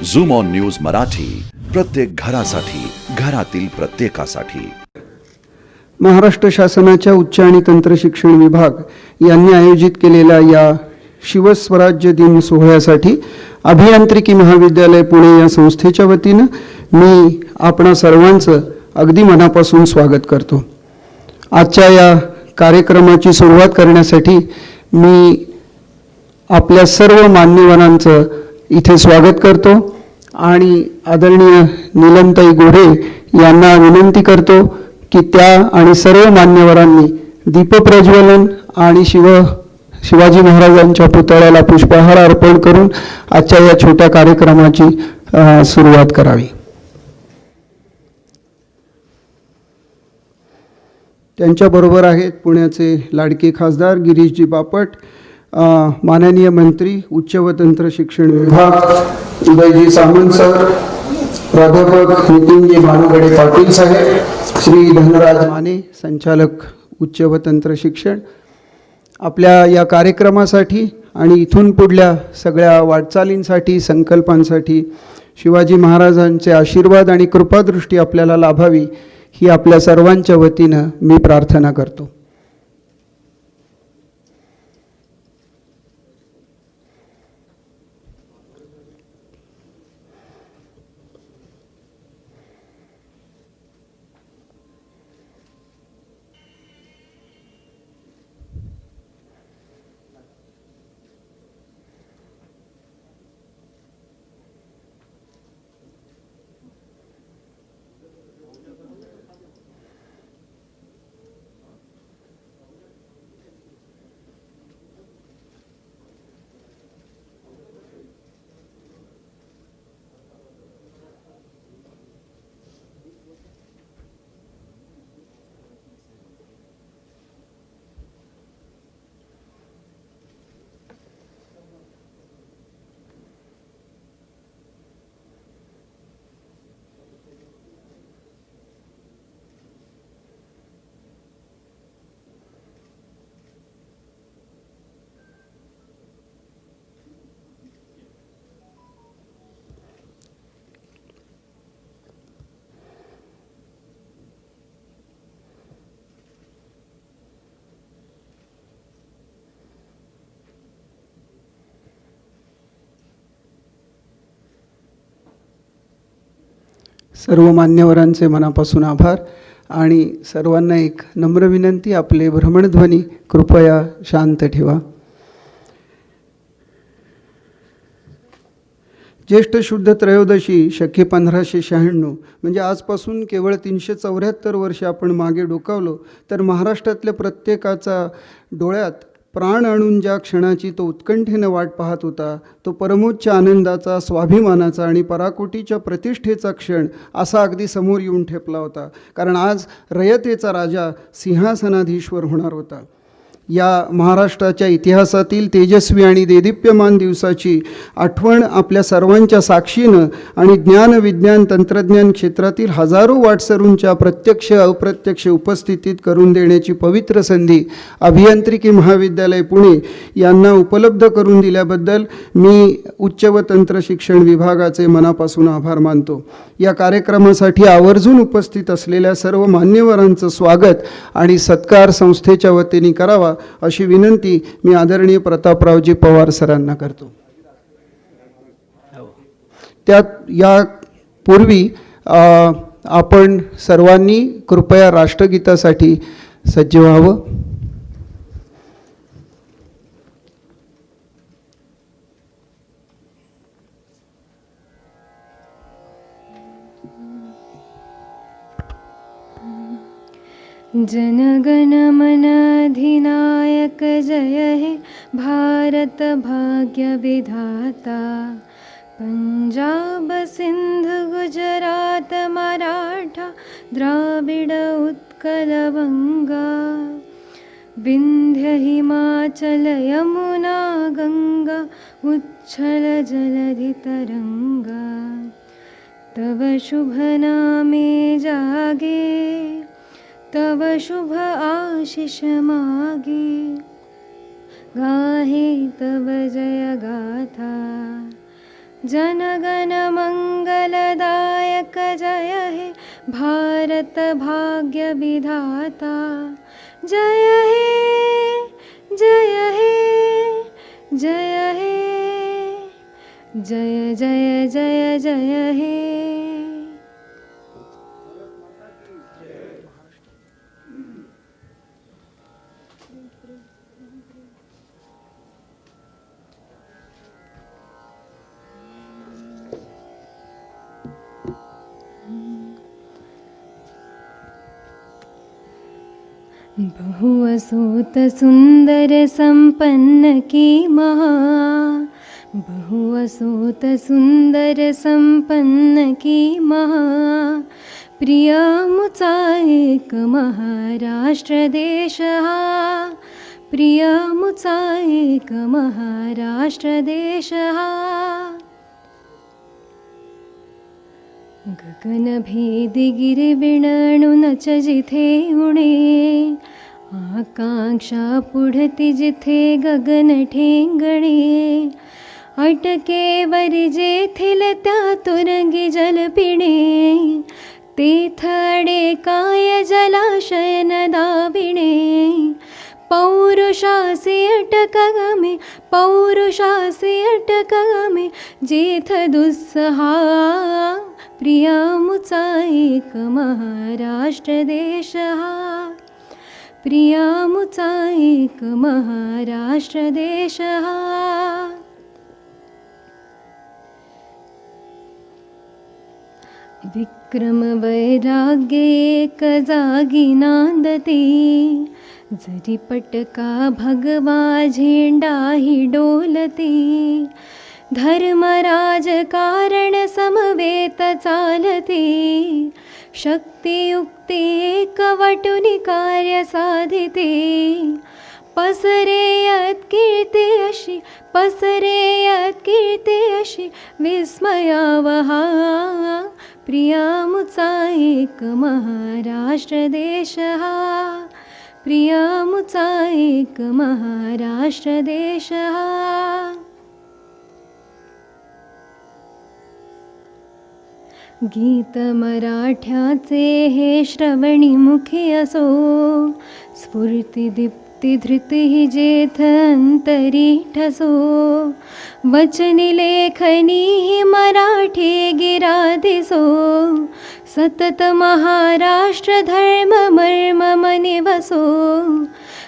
Zoom on news Marathi, प्रत्येक घरासाठी, घरातील प्रत्येकासाठी. महाराष्ट्र शासनाच्या उच्च आणि तंत्र शिक्षण विभाग यांनी आयोजित केलेल्या या शिवस्वराज्य दिन सोहळ्यासाठी अभियांत्रिकी महाविद्यालय पुणे या संस्थेच्या वतीनं मी आपणा सर्वांचं अगदी मनापासून स्वागत करतो. आजच्या या कार्यक्रमाची सुरुवात करण्यासाठी मी आपल्या सर्व मान्यवरांचं इथे स्वागत करतो आणि आदरणीय नीलमताई गोरे यांना विनंती करतो की त्या आणि सर्व मान्यवरांनी दीपप्रज्वलन आणि शिवाजी महाराजांच्या पुतळ्याला पुष्पहार अर्पण करून आजच्या या छोट्या कार्यक्रमाची सुरुवात करावी. त्यांच्याबरोबर आहेत पुण्याचे लाडके खासदार गिरीशजी बापट, माननीय मंत्री उच्च व तंत्र शिक्षण विभाग उदयजी सामंत सर, प्राध्यापक नितीनजी भानुगडे पाटील साहेब, श्री धनराज माने संचालक उच्च व तंत्र शिक्षण. आपल्या या कार्यक्रमासाठी आणि इथून पुढल्या सगळ्या वाटचालींसाठी, संकल्पांसाठी शिवाजी महाराजांचे आशीर्वाद आणि कृपादृष्टी आपल्याला लाभावी ही आपल्या सर्वांच्या वतीनं मी प्रार्थना करतो. सर्व मान्यवरांचे मनापासून आभार आणि सर्वांना एक नम्र विनंती, आपले भ्रमणध्वनी कृपया शांत ठेवा. ज्येष्ठ शुद्ध त्रयोदशी शके 1596 म्हणजे आजपासून केवळ 374 वर्ष आपण मागे डोकावलो तर महाराष्ट्रातल्या प्रत्येकाचा डोळ्यात प्राण आणून ज्या क्षणाची तो उत्कंठेनं वाट पाहत होता, तो परमोच्च आनंदाचा, स्वाभिमानाचा आणि पराकोटीच्या प्रतिष्ठेचा क्षण असा अगदी समोर येऊन ठेपला होता. कारण आज रयतेचा राजा सिंहासनाधीश्वर होणार होता. या महाराष्ट्राच्या इतिहासातील तेजस्वी आणि देदीप्यमान दिवसाची आठवण आपल्या सर्वांच्या साक्षीनं आणि ज्ञान, विज्ञान, तंत्रज्ञान क्षेत्रातील हजारो वाटसरूंच्या प्रत्यक्ष अप्रत्यक्ष उपस्थितीत करून देण्याची पवित्र संधी अभियांत्रिकी महाविद्यालय पुणे यांना उपलब्ध करून दिल्याबद्दल मी उच्च व तंत्र शिक्षण विभागाचे मनापासून आभार मानतो. या कार्यक्रमासाठी आवर्जून उपस्थित असलेल्या सर्व मान्यवरांचं स्वागत आणि सत्कार संस्थेच्या वतीने करावा अशी विनंती मी आदरणीय प्रतापरावजी पवार सरांना करतो. त्यात यापूर्वी आपण सर्वांनी कृपया राष्ट्रगीतासाठी सज्ज व्हावं. जनगण मन अधिनायक जय हे भारत भाग्य विधाता. पंजाब सिंध गुजरात मराठा द्राविड उत्कल बंगा. विंध्य हिमाचल यमुना गंगा उच्छल जलधि तरंगा. तव शुभ नामे जागे तव शुभ आशीष मागे. गाहे तव जय गाथा जनगण मंगलदायक जय हे भारत भाग्य विधाता जय हे जय हे जय हे जय जय जय जय हे। बहुअसूत सुंदर संपन्न की महा बहुअसूत सुंदर संपन्न की महा प्रिय मुचा एक महाराष्ट्र देश हा प्रिय मुचा एक महाराष्ट्र देश हा गगनभेदी गिरिविणणुनच जिथे उणे आकांक्षा पुढती जिथे गगन ठेंगणे अटकेवर जेथील त्या तुरंगी जल पिणे तेथडे काय जलाशयन दाविणे पौरुषासी अटक गमे पौरुषासी अटक गमे जेथ दुस्सहा प्रिया मुचा एक महाराष्ट्र देश हा प्रिया मुचा एक महाराष्ट्र देश हा विक्रम वैराग्य एक जागी नांदते जरी पटका भगवा झेंडाही डोलते धर्मराज कारण समवेत चालते शक्तियुक्ती एकवटुनी कार्य साधिते पसरेयत कीर्ती अशी पसरेयत कीर्ती अशी विस्मयावहा प्रिया मुचा एक महाराष्ट्र देश हा प्रिया मुचा एक महाराष्ट्र देश हा गीत मराठ्याचे हे श्रवणी मुखी असो स्फूर्ती दीप्ती धृती जेथ अंतरी ठसो वचनी लेखनी ही मराठी गिरा दिसो सतत महाराष्ट्र धर्म मर्म मनी वसो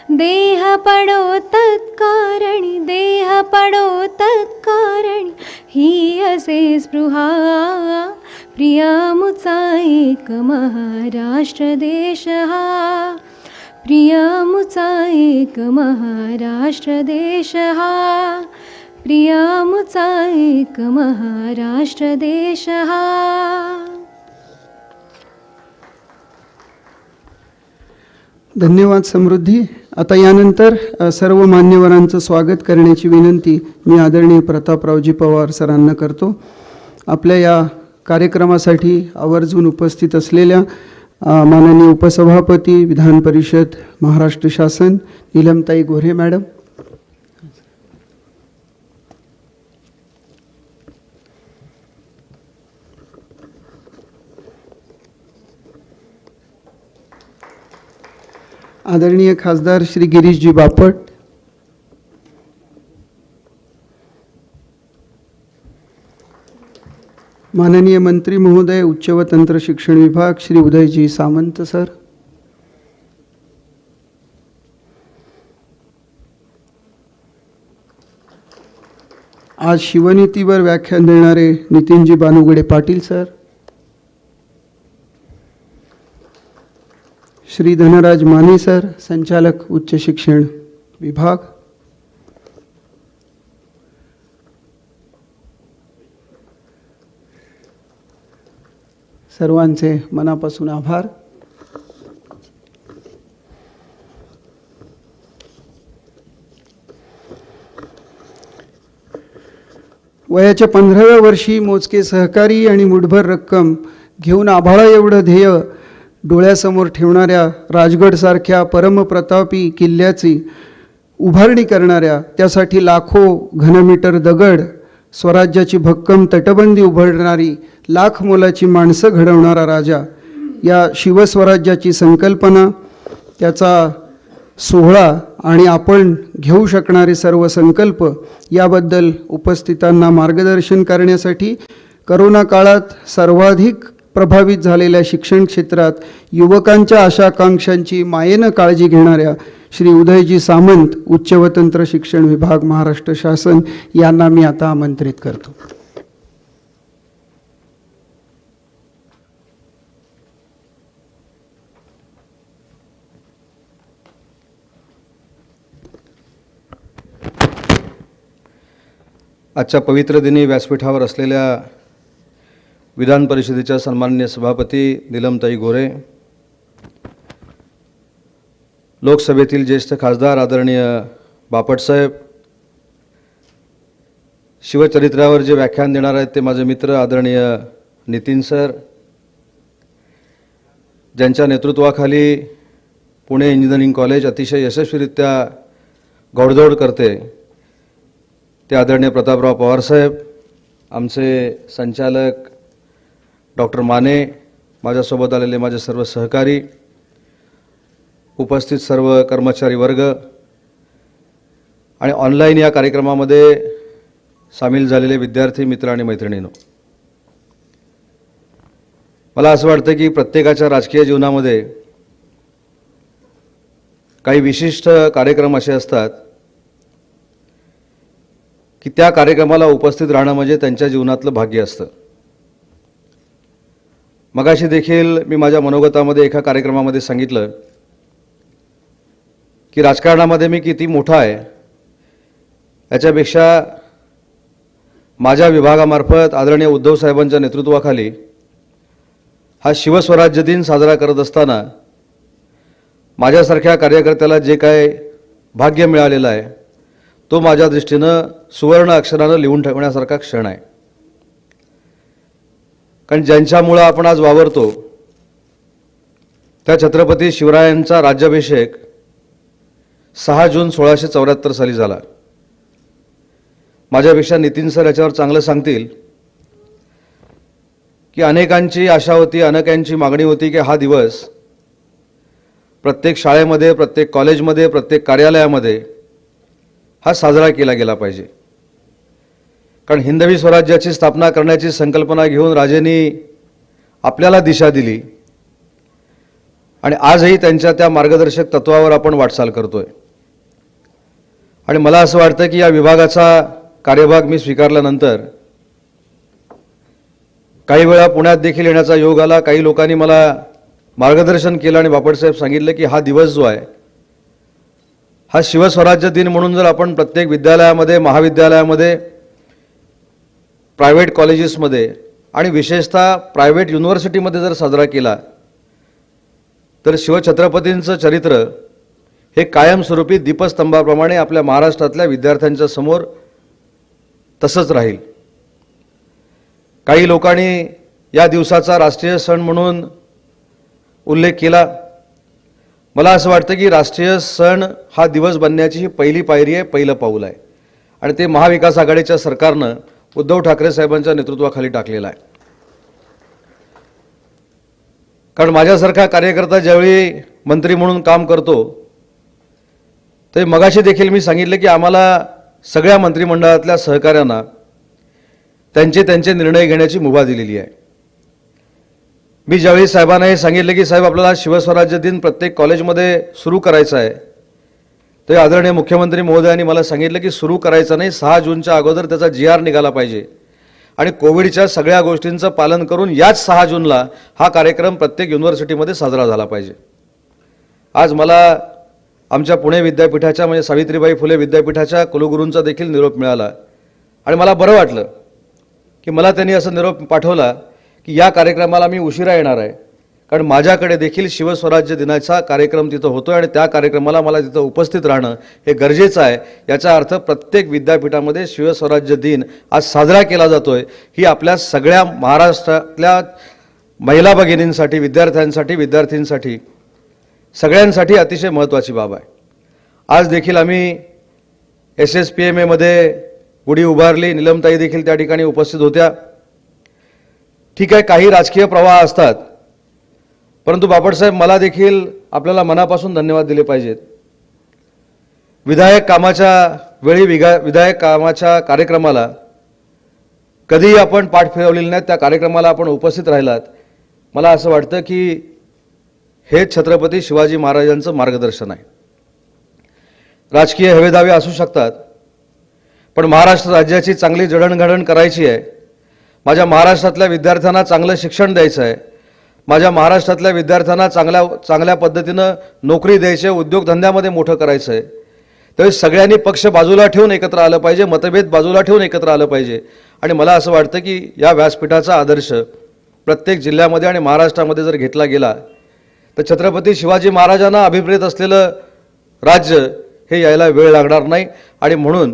देह पडो तत्कारणी देह पडो तत्कारणी ही असे स्पृहा प्रिया मुचा एक महाराष्ट्र देश हा प्रिया मुचा एक महाराष्ट्र देश हा प्रिया मुचा एक महाराष्ट्र देश हा। धन्यवाद समृद्धी। आता यानंतर सर्व मान्यवरांचं स्वागत करण्याची विनंती मी आदरणीय प्रतापरावजी पवार सरांना करतो। आपल्या या कार्यक्रमासाठी आवर्जून उपस्थित असलेल्या माननीय उपसभापती विधान परिषद महाराष्ट्र शासन नीलमताई गोऱ्हे मॅडम, आदरणीय खासदार श्री गिरीशजी बापट, माननीय मंत्री महोदय उच्च व तंत्र शिक्षण विभाग श्री उदयजी सामंत सर, आज शिवनीतीवर व्याख्यान देणारे नितीनजी बानुगडे पाटील सर, श्री धनराज माने सर संचालक उच्च शिक्षण विभाग, सर्वांचे मनापासून आभार। वयाच्या 15व्या वर्षी मोजके सहकारी आणि मुठभर रक्कम घेऊन आभाळा एवढं ध्येय डोळ्यासमोर ठेवणाऱ्या राजगडसारख्या परमप्रतापी किल्ल्याची उभारणी करणाऱ्या, त्यासाठी लाखो घनमीटर दगड स्वराज्याची भक्कम तटबंदी उभारणारी, लाख मोलाची माणसं घडवणारा राजा, या शिवस्वराज्याची संकल्पना, त्याचा सोहळा आणि आपण घेऊ शकणारे सर्व संकल्प याबद्दल उपस्थितांना मार्गदर्शन करण्यासाठी करोना काळात सर्वाधिक प्रभावित झालेल्या शिक्षण क्षेत्रात युवकांच्या आशाकांक्षांची मायेनं काळजी घेणाऱ्या श्री उदयजी सामंत, उच्च व तंत्र शिक्षण विभाग, महाराष्ट्र शासन यांना मी आता आमंत्रित करतो. आजच्या पवित्र दिनी व्यासपीठावर असलेल्या विधान परिषदेच्या सन्माननीय सभापती नीलमताई गोरे, लोकसभेतील ज्येष्ठ खासदार आदरणीय बापटसाहेब, शिवचरित्रावर जे व्याख्यान देणार आहेत ते माझे मित्र आदरणीय नितीन सर, ज्यांच्या नेतृत्वाखाली पुणे इंजिनिअरिंग कॉलेज अतिशय यशस्वीरित्या घोडदौड करते ते आदरणीय प्रतापराव पवारसाहेब, आमचे संचालक डॉक्टर माने, माझ्यासोबत आलेले माझे सर्व सहकारी, उपस्थित सर्व कर्मचारी वर्ग आणि ऑनलाईन या कार्यक्रमामध्ये सामील झालेले विद्यार्थी मित्र आणि मैत्रिणींनो, मला असं वाटतं की प्रत्येकाच्या राजकीय जीवनामध्ये काही विशिष्ट कार्यक्रम असे असतात की त्या कार्यक्रमाला उपस्थित राहणं म्हणजे त्यांच्या जीवनातलं भाग्य असतं. मगाशी देखील मी माझ्या मनोगतामध्ये एका कार्यक्रमामध्ये सांगितलं की राजकारणामध्ये मी किती मोठा आहे याच्यापेक्षा माझ्या विभागामार्फत आदरणीय उद्धव साहेबांच्या नेतृत्वाखाली हा शिवस्वराज्य दिन साजरा करत असताना माझ्यासारख्या कार्यकर्त्याला जे काय भाग्य मिळालेलं आहे तो माझ्या दृष्टीनं सुवर्ण अक्षरानं लिहून ठेवण्यासारखा क्षण आहे. कारण ज्यांच्यामुळं आपण आज वावरतो त्या छत्रपती शिवरायांचा राज्याभिषेक 6 जून 1674 साली झाला. माझ्यापेक्षा नितीन सर याच्यावर चांगलं सांगतील की अनेकांची आशा होती, अनेकांची मागणी होती की हा दिवस प्रत्येक शाळेमध्ये, प्रत्येक कॉलेजमध्ये, प्रत्येक कार्यालयामध्ये हा साजरा केला गेला पाहिजे. कारण हिंदवी स्वराज्याची स्थापना करण्याची संकल्पना घेऊन राजेंनी आपल्याला दिशा दिली आणि आजही त्यांच्या त्या मार्गदर्शक तत्वावर आपण वाटचाल करतोय. आणि मला असं वाटतं की या विभागाचा कार्यभाग मी स्वीकारल्यानंतर काही वेळा पुण्यात देखील येण्याचा योग आला. काही लोकांनी मला मार्गदर्शन केलं आणि बापटसाहेब सांगितलं की हा दिवस जो आहे हा शिवस्वराज्य दिन म्हणून जर आपण प्रत्येक विद्यालयामध्ये, महाविद्यालयामध्ये, प्रायव्हेट कॉलेजेसमध्ये आणि विशेषतः प्रायव्हेट युनिव्हर्सिटीमध्ये जर साजरा केला तर शिवछत्रपतींचं चरित्र हे कायमस्वरूपी दीपस्तंभाप्रमाणे आपल्या महाराष्ट्रातल्या विद्यार्थ्यांच्या समोर तसंच राहील. काही लोकांनी या दिवसाचा राष्ट्रीय सण म्हणून उल्लेख केला. मला असं वाटतं की राष्ट्रीय सण हा दिवस बनण्याची ही पहिली पायरी आहे, पहिलं पाऊल आहे आणि ते महाविकास आघाडीच्या सरकारनं उद्धव ठाकरे साहेबांच्या नेतृत्वाखाली टाकलेलं आहे. कारण माझ्यासारखा कार्यकर्ता ज्यावेळी मंत्री म्हणून काम करतो ते मगाशी देखील मी सांगितलं की आम्हाला सगळ्या मंत्रिमंडळातल्या सहकाऱ्यांना त्यांचे निर्णय घेण्याची मुभा दिलेली आहे. मी ज्यावेळी साहेबांना हे सांगितलं की साहेब आपल्याला शिवस्वराज्य दिन प्रत्येक कॉलेजमध्ये सुरू करायचा आहे ते आदरणीय मुख्यमंत्री महोदयांनी मला सांगितलं की सुरू करायचं नाही, 6 जूनच्या अगोदर त्याचा GR निघाला पाहिजे आणि कोविडच्या सगळ्या गोष्टींचं पालन करून याच 6 जूनला हा कार्यक्रम प्रत्येक युनिव्हर्सिटीमध्ये साजरा झाला पाहिजे. आज मला आमच्या पुणे विद्यापीठाच्या म्हणजे सावित्रीबाई फुले विद्यापीठाच्या कुलगुरूंचा देखील निरोप मिळाला आणि मला बरं वाटलं की मला त्यांनी असं निरोप पाठवला की या कार्यक्रमाला मी उशिरा येणार आहे कारण माझ्याकडे देखील शिवस्वराज्य दिनाचा कार्यक्रम तिथं होतो आणि त्या कार्यक्रमाला मला तिथं उपस्थित राहणं हे गरजेचं आहे. याचा अर्थ प्रत्येक विद्यापीठामध्ये शिवस्वराज्य दिन आज साजरा केला जातोय ही आपल्या सगळ्या महाराष्ट्रातल्या महिला भगिनींसाठी, विद्यार्थ्यांसाठी, विद्यार्थींसाठी सगळ्यांसाठी अतिशय महत्त्वाची बाब आहे. आज देखील आम्ही SSPMA मध्ये गुढी उभारली. निलमताई देखील त्या ठिकाणी उपस्थित होत्या. ठीक आहे, काही राजकीय प्रवाह असतात, परंतु बापटसाहेब मला देखील आपल्याला मनापासून धन्यवाद दिले पाहिजेत. विधायक कामाच्या वेळी विधायक कामाच्या कार्यक्रमाला कधीही आपण पाठ फिरवलेली नाही, त्या कार्यक्रमाला आपण उपस्थित राहिलात. मला असं वाटतं की हे छत्रपती शिवाजी महाराजांचं मार्गदर्शन आहे. राजकीय हवेदावे असू शकतात, पण महाराष्ट्र राज्याची चांगली जडणघडण करायची आहे. माझ्या महाराष्ट्रातल्या विद्यार्थ्यांना चांगलं शिक्षण द्यायचं आहे. माझ्या महाराष्ट्रातल्या विद्यार्थ्यांना चांगल्या पद्धतीनं नोकरी द्यायची आहे, उद्योगधंद्यामध्ये मोठं करायचं आहे. त्यावेळी सगळ्यांनी पक्ष बाजूला ठेवून एकत्र आलं पाहिजे, मतभेद बाजूला ठेवून एकत्र आलं पाहिजे. आणि मला असं वाटतं की या व्यासपीठाचा आदर्श प्रत्येक जिल्ह्यामध्ये आणि महाराष्ट्रामध्ये जर घेतला गेला तर छत्रपती शिवाजी महाराजांना अभिप्रेत असलेलं राज्य हे यायला वेळ लागणार नाही. आणि म्हणून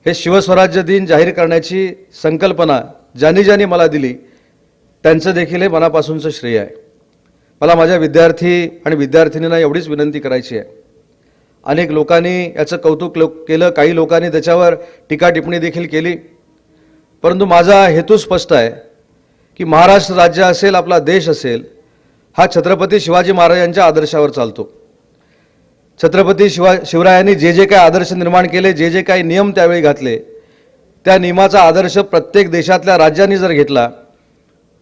हे शिवस्वराज्य दिन जाहीर करण्याची संकल्पना ज्यांनी मला दिली त्यांचं देखील हे मनापासूनचं श्रेय आहे. मला माझ्या विद्यार्थी आणि विद्यार्थिनींना एवढीच विनंती करायची आहे. अनेक लोकांनी याचं कौतुक केलं, काही लोकांनी त्याच्यावर टीका टिप्पणी देखील केली, परंतु माझा हेतू स्पष्ट आहे की महाराष्ट्र राज्य असेल, आपला देश असेल, हा छत्रपती शिवाजी महाराजांच्या आदर्शावर चालतो. छत्रपती शिवरायांनी जे काय आदर्श निर्माण केले, जे काही नियम त्यावेळी घातले, त्या नियमाचा आदर्श प्रत्येक देशातल्या राज्यांनी जर घेतला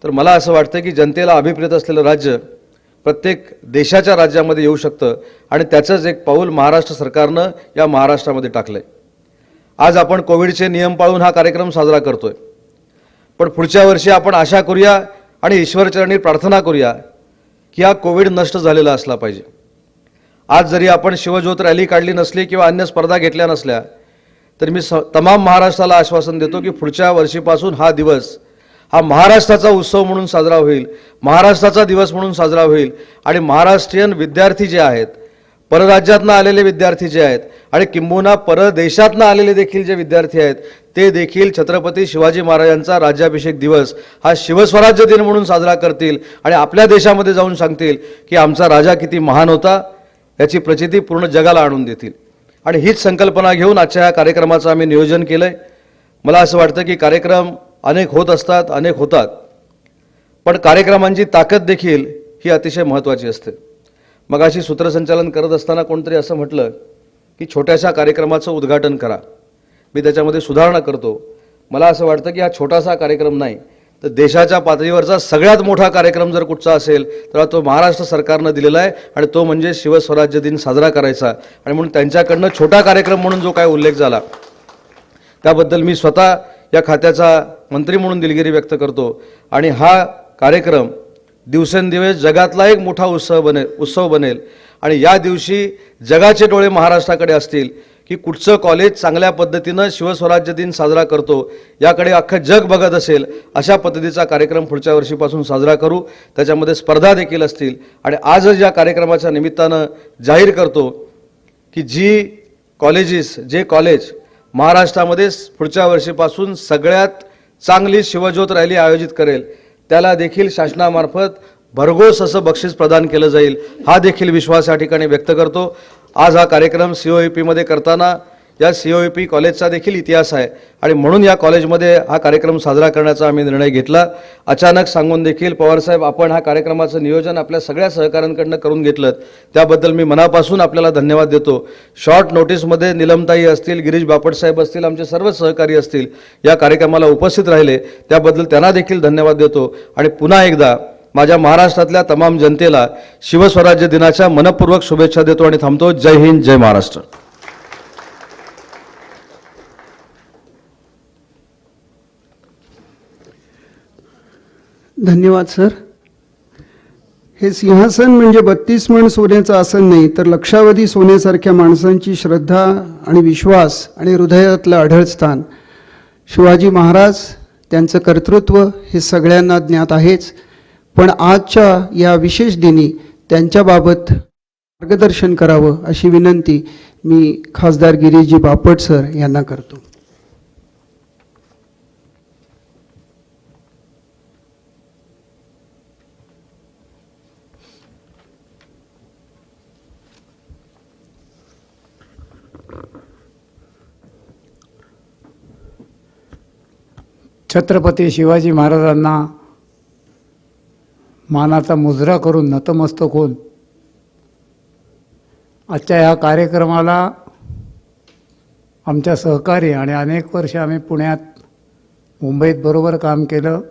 तर मला असं वाटतं की जनतेला अभिप्रेत असलेलं राज्य प्रत्येक देशाच्या राज्यामध्ये येऊ शकतं. आणि त्याचंच एक पाऊल महाराष्ट्र सरकारनं या महाराष्ट्रामध्ये टाकलं आहे. आज आपण कोविडचे नियम पाळून हा कार्यक्रम साजरा करतोय, पण पुढच्या वर्षी आपण आशा करूया आणि ईश्वरचरणी प्रार्थना करूया की हा कोविड नष्ट झालेला असला पाहिजे. आज जरी आपण शिवज्योत रॅली काढली नसली किंवा अन्य स्पर्धा घेतल्या नसल्या तरी मी तमाम महाराष्ट्राला आश्वासन देतो की पुढच्या वर्षीपासून हा दिवस हा महाराष्ट्राचा उत्सव म्हणून साजरा होईल, महाराष्ट्राचा दिवस म्हणून साजरा होईल. आणि महाराष्ट्रीयन विद्यार्थी जे आहेत, परराज्यातनं आलेले विद्यार्थी जे आहेत आणि किंबहुना परदेशातनं आलेले देखील जे विद्यार्थी आहेत ते देखील छत्रपती शिवाजी महाराजांचा राज्याभिषेक दिवस हा शिवस्वराज्य दिन म्हणून साजरा करतील आणि आपल्या देशामध्ये जाऊन सांगतील की आमचा राजा किती महान होता, याची प्रचिती पूर्ण जगाला आणून देतील. आणि हीच संकल्पना घेऊन आजच्या या कार्यक्रमाचं आम्ही नियोजन केलं आहे. मला असं वाटतं की कार्यक्रम अनेक होत असतात, अनेक होतात, पण कार्यक्रमांची ताकद देखील ही अतिशय महत्त्वाची असते. मगाशी सूत्रसंचालन करत असताना कोणतरी असं म्हटलं की छोट्याशा कार्यक्रमाचं उद्घाटन करा. मी त्याच्यामध्ये सुधारणा करतो. मला असं वाटतं की हा छोटासा कार्यक्रम नाही तर देशाच्या पातळीवरचा सगळ्यात मोठा कार्यक्रम जर कुठचा असेल तर तो महाराष्ट्र सरकारनं दिलेला आहे आणि तो म्हणजे शिवस्वराज्य दिन साजरा करायचा. आणि म्हणून त्यांच्याकडनं छोटा कार्यक्रम म्हणून जो काय उल्लेख झाला त्याबद्दल मी स्वतः या खात्याचा मंत्री म्हणून दिलगिरी व्यक्त करतो. आणि हा कार्यक्रम दिवसेंदिवस जगातला एक मोठा उत्सव बनेल आणि या दिवशी जगाचे डोळे महाराष्ट्राकडे असतील की कुठचं कॉलेज चांगल्या पद्धतीनं शिवस्वराज्य दिन साजरा करतो, याकडे अख्खं जग बघत असेल. अशा पद्धतीचा कार्यक्रम पुढच्या वर्षीपासून साजरा करू. त्याच्यामध्ये स्पर्धा देखील असतील. आणि आजच या कार्यक्रमाच्या निमित्तानं जाहीर करतो की जे कॉलेज महाराष्ट्रामध्ये पुढच्या वर्षीपासून सगळ्यात चांगली शिवज्योत रॅली आयोजित करेल त्याला देखील शासनामार्फत भरघोस असं बक्षीस प्रदान केलं जाईल, हा देखील विश्वास या ठिकाणी व्यक्त करतो. आज हा कार्यक्रम COEPमध्ये करताना या COEP कॉलेजचा देखील इतिहास आहे आणि म्हणून या कॉलेजमध्ये हा कार्यक्रम साजरा करण्याचा आम्ही निर्णय घेतला. अचानक सांगून देखील पवारसाहेब आपण हा कार्यक्रमाचं नियोजन आपल्या सगळ्या सहकाऱ्यांकडनं करून घेतलं, त्याबद्दल मी मनापासून आपल्याला धन्यवाद देतो. शॉर्ट नोटीसमध्ये निलमताई असतील, गिरीश बापटसाहेब असतील, आमचे सर्व सहकारी असतील, या कार्यक्रमाला उपस्थित राहिले त्याबद्दल त्यांना देखील धन्यवाद देतो. आणि पुन्हा एकदा माझ्या महाराष्ट्रातल्या तमाम जनतेला शिवस्वराज्य दिनाच्या मनपूर्वक शुभेच्छा देतो आणि थांबतो. जय हिंद, जय महाराष्ट्र. धन्यवाद सर. हे सिंहासन म्हणजे 32 मण सोन्याचं आसन नाही तर लक्षावधी सोन्यासारख्या माणसांची श्रद्धा आणि विश्वास आणि हृदयातलं अढळ स्थान. शिवाजी महाराज त्यांचं कर्तृत्व हे सगळ्यांना ज्ञात आहेच, पण आजच्या या विशेष दिनी त्यांच्याबाबत मार्गदर्शन करावं अशी विनंती मी खासदार गिरीशजी बापट सर यांना करतो. छत्रपती शिवाजी महाराजांना मानाचा मुजरा करून नतमस्तक होऊन आजच्या ह्या कार्यक्रमाला आमच्या सहकारी आणि अनेक वर्ष आम्ही पुण्यात मुंबईत बरोबर काम केलं,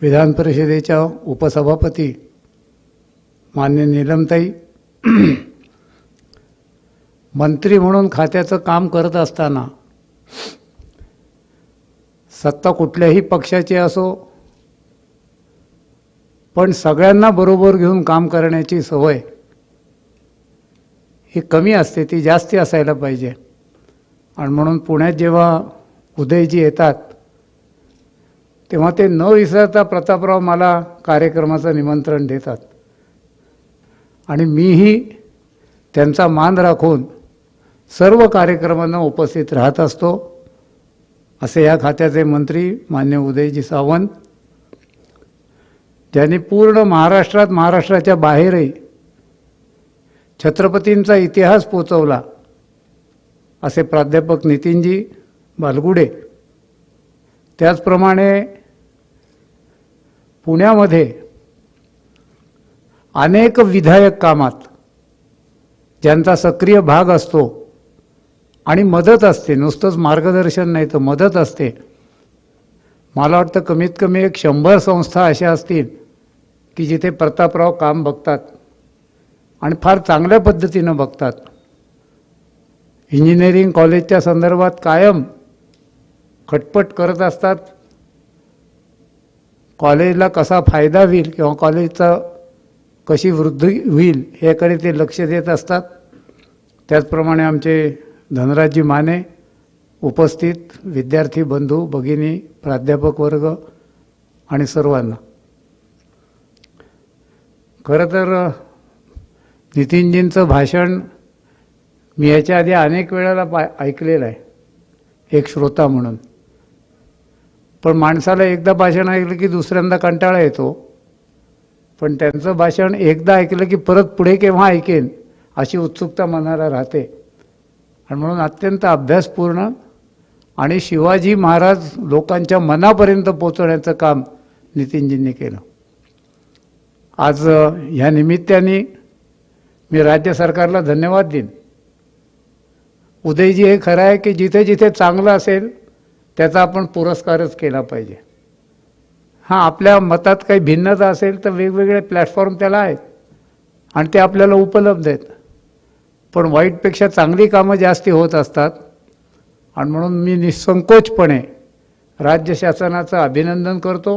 विधान परिषदेच्या उपसभापती मान्य नीलमताई, मंत्री म्हणून खात्याचं काम करत असताना सत्ता कुठल्याही पक्षाची असो, पण सगळ्यांना बरोबर घेऊन काम करण्याची सवय ही कमी असते, ती जास्ती असायला पाहिजे. आणि म्हणून पुण्यात जेव्हा उदयजी येतात तेव्हा ते न विसरता प्रतापराव मला कार्यक्रमाचं निमंत्रण देतात आणि मीही त्यांचा मान राखून सर्व कार्यक्रमांना उपस्थित राहत असतो. असे या खात्याचे मंत्री मान्य उदयजी सावंत, ज्यांनी पूर्ण महाराष्ट्राच्या बाहेरही छत्रपतींचा इतिहास पोचवला, असे प्राध्यापक नितीनजी बालगुडे, त्याचप्रमाणे पुण्यामध्ये अनेक विधायक कामात ज्यांचा सक्रिय भाग असतो आणि मदत असते, नुसतंच मार्गदर्शन नाही तर मदत असते. मला वाटतं कमीत कमी 100 संस्था अशा असतील की जिथे प्रतापराव काम बघतात आणि फार चांगल्या पद्धतीनं बघतात. इंजिनिअरिंग कॉलेजच्या संदर्भात कायम खटपट करत असतात. कॉलेजला कसा फायदा होईल किंवा कॉलेजचा कशी वृद्धी होईल याकडे ते लक्ष देत असतात. त्याचप्रमाणे आमचे धनराजजी माने, उपस्थित विद्यार्थी बंधू भगिनी, प्राध्यापक वर्ग आणि सर्वांना, खरं तर नितीनजींचं भाषण मी याच्या आधी अनेक वेळेला ऐकलेलं आहे एक श्रोता म्हणून, पण माणसाला एकदा भाषण ऐकलं की दुसऱ्यांदा कंटाळा येतो. पण त्यांचं भाषण एकदा ऐकलं की परत पुढे केव्हा ऐकेन अशी उत्सुकता मनाला राहते. आणि म्हणून अत्यंत अभ्यासपूर्ण आणि शिवाजी महाराज लोकांच्या मनापर्यंत पोचवण्याचं काम नितीनजींनी केलं. आज ह्या निमित्ताने मी राज्य सरकारला धन्यवाद देईन. उदयजी, हे खरं आहे की जिथे जिथे चांगलं असेल त्याचा आपण पुरस्कारच केला पाहिजे. हां, आपल्या मतात काही भिन्नता असेल तर वेगवेगळे प्लॅटफॉर्म त्याला आहेत आणि ते आपल्याला उपलब्ध आहेत, पण वाईटपेक्षा चांगली कामं जास्ती होत असतात. आणि म्हणून मी निसंकोचपणे राज्य शासनाचं अभिनंदन करतो,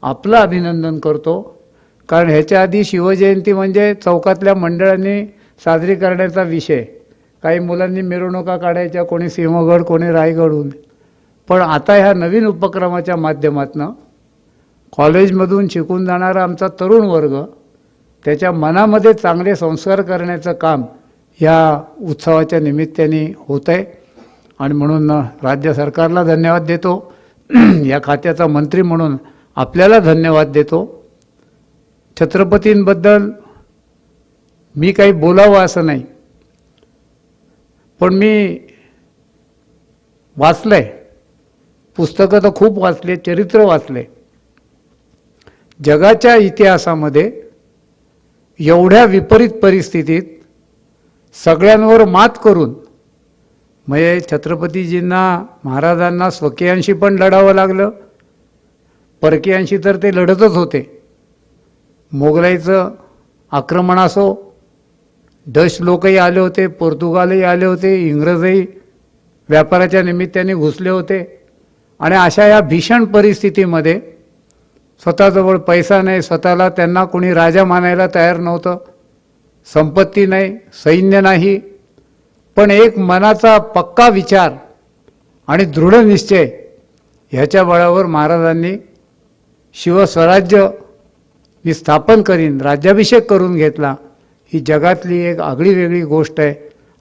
आपलं अभिनंदन करतो. कारण ह्याच्या आधी शिवजयंती म्हणजे चौकातल्या मंडळांनी साजरी करण्याचा विषय, काही मुलांनी मिरवणुका काढायच्या, कोणी सिंहगड कोणी रायगडहून. पण आता ह्या नवीन उपक्रमाच्या माध्यमातून कॉलेजमधून शिकून जाणारा आमचा तरुण वर्ग त्याच्या मनामध्ये चांगले संस्कार करण्याचं काम ह्या उत्सवाच्या निमित्ताने होत आहे. आणि म्हणून राज्य सरकारला धन्यवाद देतो, या खात्याचा मंत्री म्हणून आपल्याला धन्यवाद देतो. छत्रपतींबद्दल मी काही बोलावं असं नाही, पण मी वाचलंय, पुस्तकं तर खूप वाचले, चरित्र वाचले. जगाच्या इतिहासामध्ये एवढ्या विपरीत परिस्थितीत सगळ्यांवर मात करून, म्हणजे छत्रपतीजींना महाराजांना स्वकीयांशी पण लढावं लागलं, परकीयांशी तर ते लढतच होते. मोगलाईचं आक्रमण असो, डच लोकही आले होते, पोर्तुगालही आले होते, इंग्रजही व्यापाराच्या निमित्ताने घुसले होते. आणि अशा या भीषण परिस्थितीमध्ये स्वतःजवळ पैसा नाही, स्वतःला त्यांना कोणी राजा मानायला तयार नव्हतं, संपत्ती नाही, सैन्य नाही, पण एक मनाचा पक्का विचार आणि दृढ निश्चय ह्याच्या बळावर महाराजांनी शिवस्वराज्य मी स्थापन करीन, राज्याभिषेक करून घेतला. ही जगातली एक आगळी वेगळी गोष्ट आहे.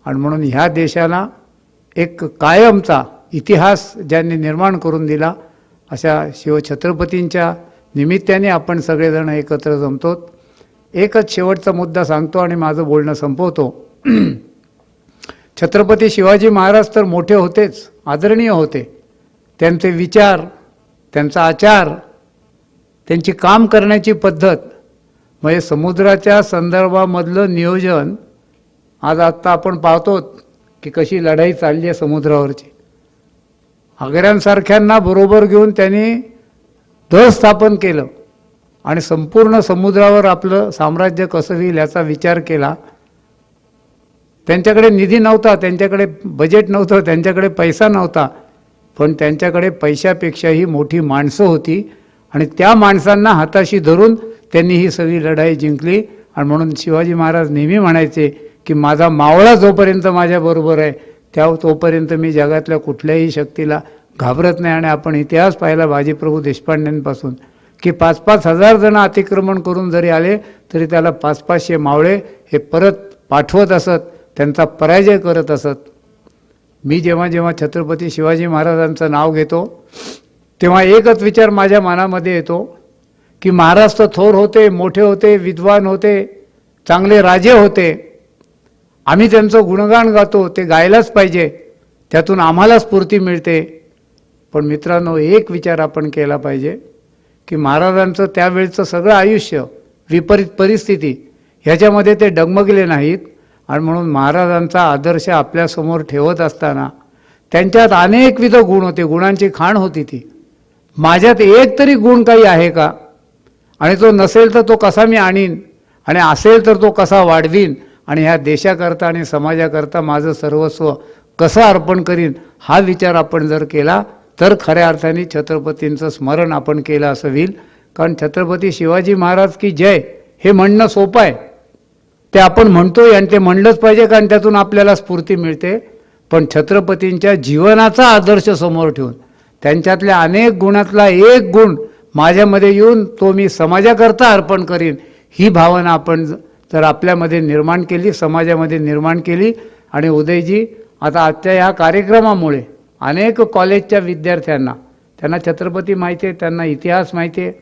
आणि म्हणून ह्या देशाला एक कायमचा इतिहास ज्यांनी निर्माण करून दिला, अशा शिवछत्रपतींच्या निमित्ताने आपण सगळेजण एकत्र जमतो. एकच शेवटचा मुद्दा सांगतो आणि माझं बोलणं संपवतो. छत्रपती शिवाजी महाराज तर मोठे होतेच, आदरणीय होते. त्यांचे विचार त्यांचा आचार, त्यांची काम करण्याची पद्धत, म्हणजे समुद्राच्या संदर्भामधलं नियोजन आज आत्ता आपण पाहतो की कशी लढाई चालली आहे समुद्रावरची. आग्र्यांसारख्यांना बरोबर घेऊन त्यांनी दळ स्थापन केलं आणि संपूर्ण समुद्रावर आपलं साम्राज्य कसं होईल याचा विचार केला. त्यांच्याकडे निधी नव्हता, त्यांच्याकडे बजेट नव्हतं, त्यांच्याकडे पैसा नव्हता, पण त्यांच्याकडे पैशापेक्षाही मोठी माणसं होती आणि त्या माणसांना हाताशी धरून त्यांनी ही सगळी लढाई जिंकली. आणि म्हणून शिवाजी महाराज नेहमी म्हणायचे की माझा मावळा जोपर्यंत माझ्याबरोबर आहे तोपर्यंत मी जगातल्या कुठल्याही शक्तीला घाबरत नाही. आणि आपण इतिहास पाहिला बाजीप्रभू देशपांडेंपासून की 5-5 हजार जण अतिक्रमण करून जरी आले तरी त्याला 500-500 मावळे हे परत पाठवत असत, त्यांचा पराजय करत असत. मी जेव्हा जेव्हा छत्रपती शिवाजी महाराजांचं नाव घेतो तेव्हा एकच विचार माझ्या मनामध्ये येतो की महाराष्ट्र थोर होते, मोठे होते, विद्वान होते, चांगले राजे होते. आम्ही त्यांचं गुणगान गातो, ते गायलाच पाहिजे, त्यातून आम्हाला स्फूर्ती मिळते. पण मित्रांनो, एक विचार आपण केला पाहिजे की महाराजांचं त्यावेळचं सगळं आयुष्य, विपरीत परिस्थिती ह्याच्यामध्ये ते डगमगले नाहीत. आणि म्हणून महाराजांचा आदर्श आपल्यासमोर ठेवत असताना त्यांच्यात अनेकविध गुण होते, गुणांची खाण होती ती. माझ्यात एक तरी गुण काही आहे का, आणि तो नसेल तर तो कसा मी आणीन, आणि असेल तर तो कसा वाढवीन, आणि ह्या देशाकरता आणि समाजाकरता माझं सर्वस्व कसं अर्पण करीन, हा विचार आपण जर केला तर खऱ्या अर्थाने छत्रपतींचं स्मरण आपण केलं असं होईल. कारण छत्रपती शिवाजी महाराज की जय हे म्हणणं सोपं आहे, ते आपण म्हणतोय आणि ते म्हणलंच पाहिजे कारण त्यातून आपल्याला स्फूर्ती मिळते. पण छत्रपतींच्या जीवनाचा आदर्श समोर ठेवून त्यांच्यातल्या अनेक गुणातला एक गुण माझ्यामध्ये येऊन तो मी समाजाकरता अर्पण करीन, ही भावना आपण जर आपल्यामध्ये निर्माण केली, समाजामध्ये निर्माण केली. आणि उदयजी, आता आजच्या ह्या कार्यक्रमामुळे अनेक कॉलेजच्या विद्यार्थ्यांना, त्यांना छत्रपती माहिती आहे, त्यांना इतिहास माहिती आहे,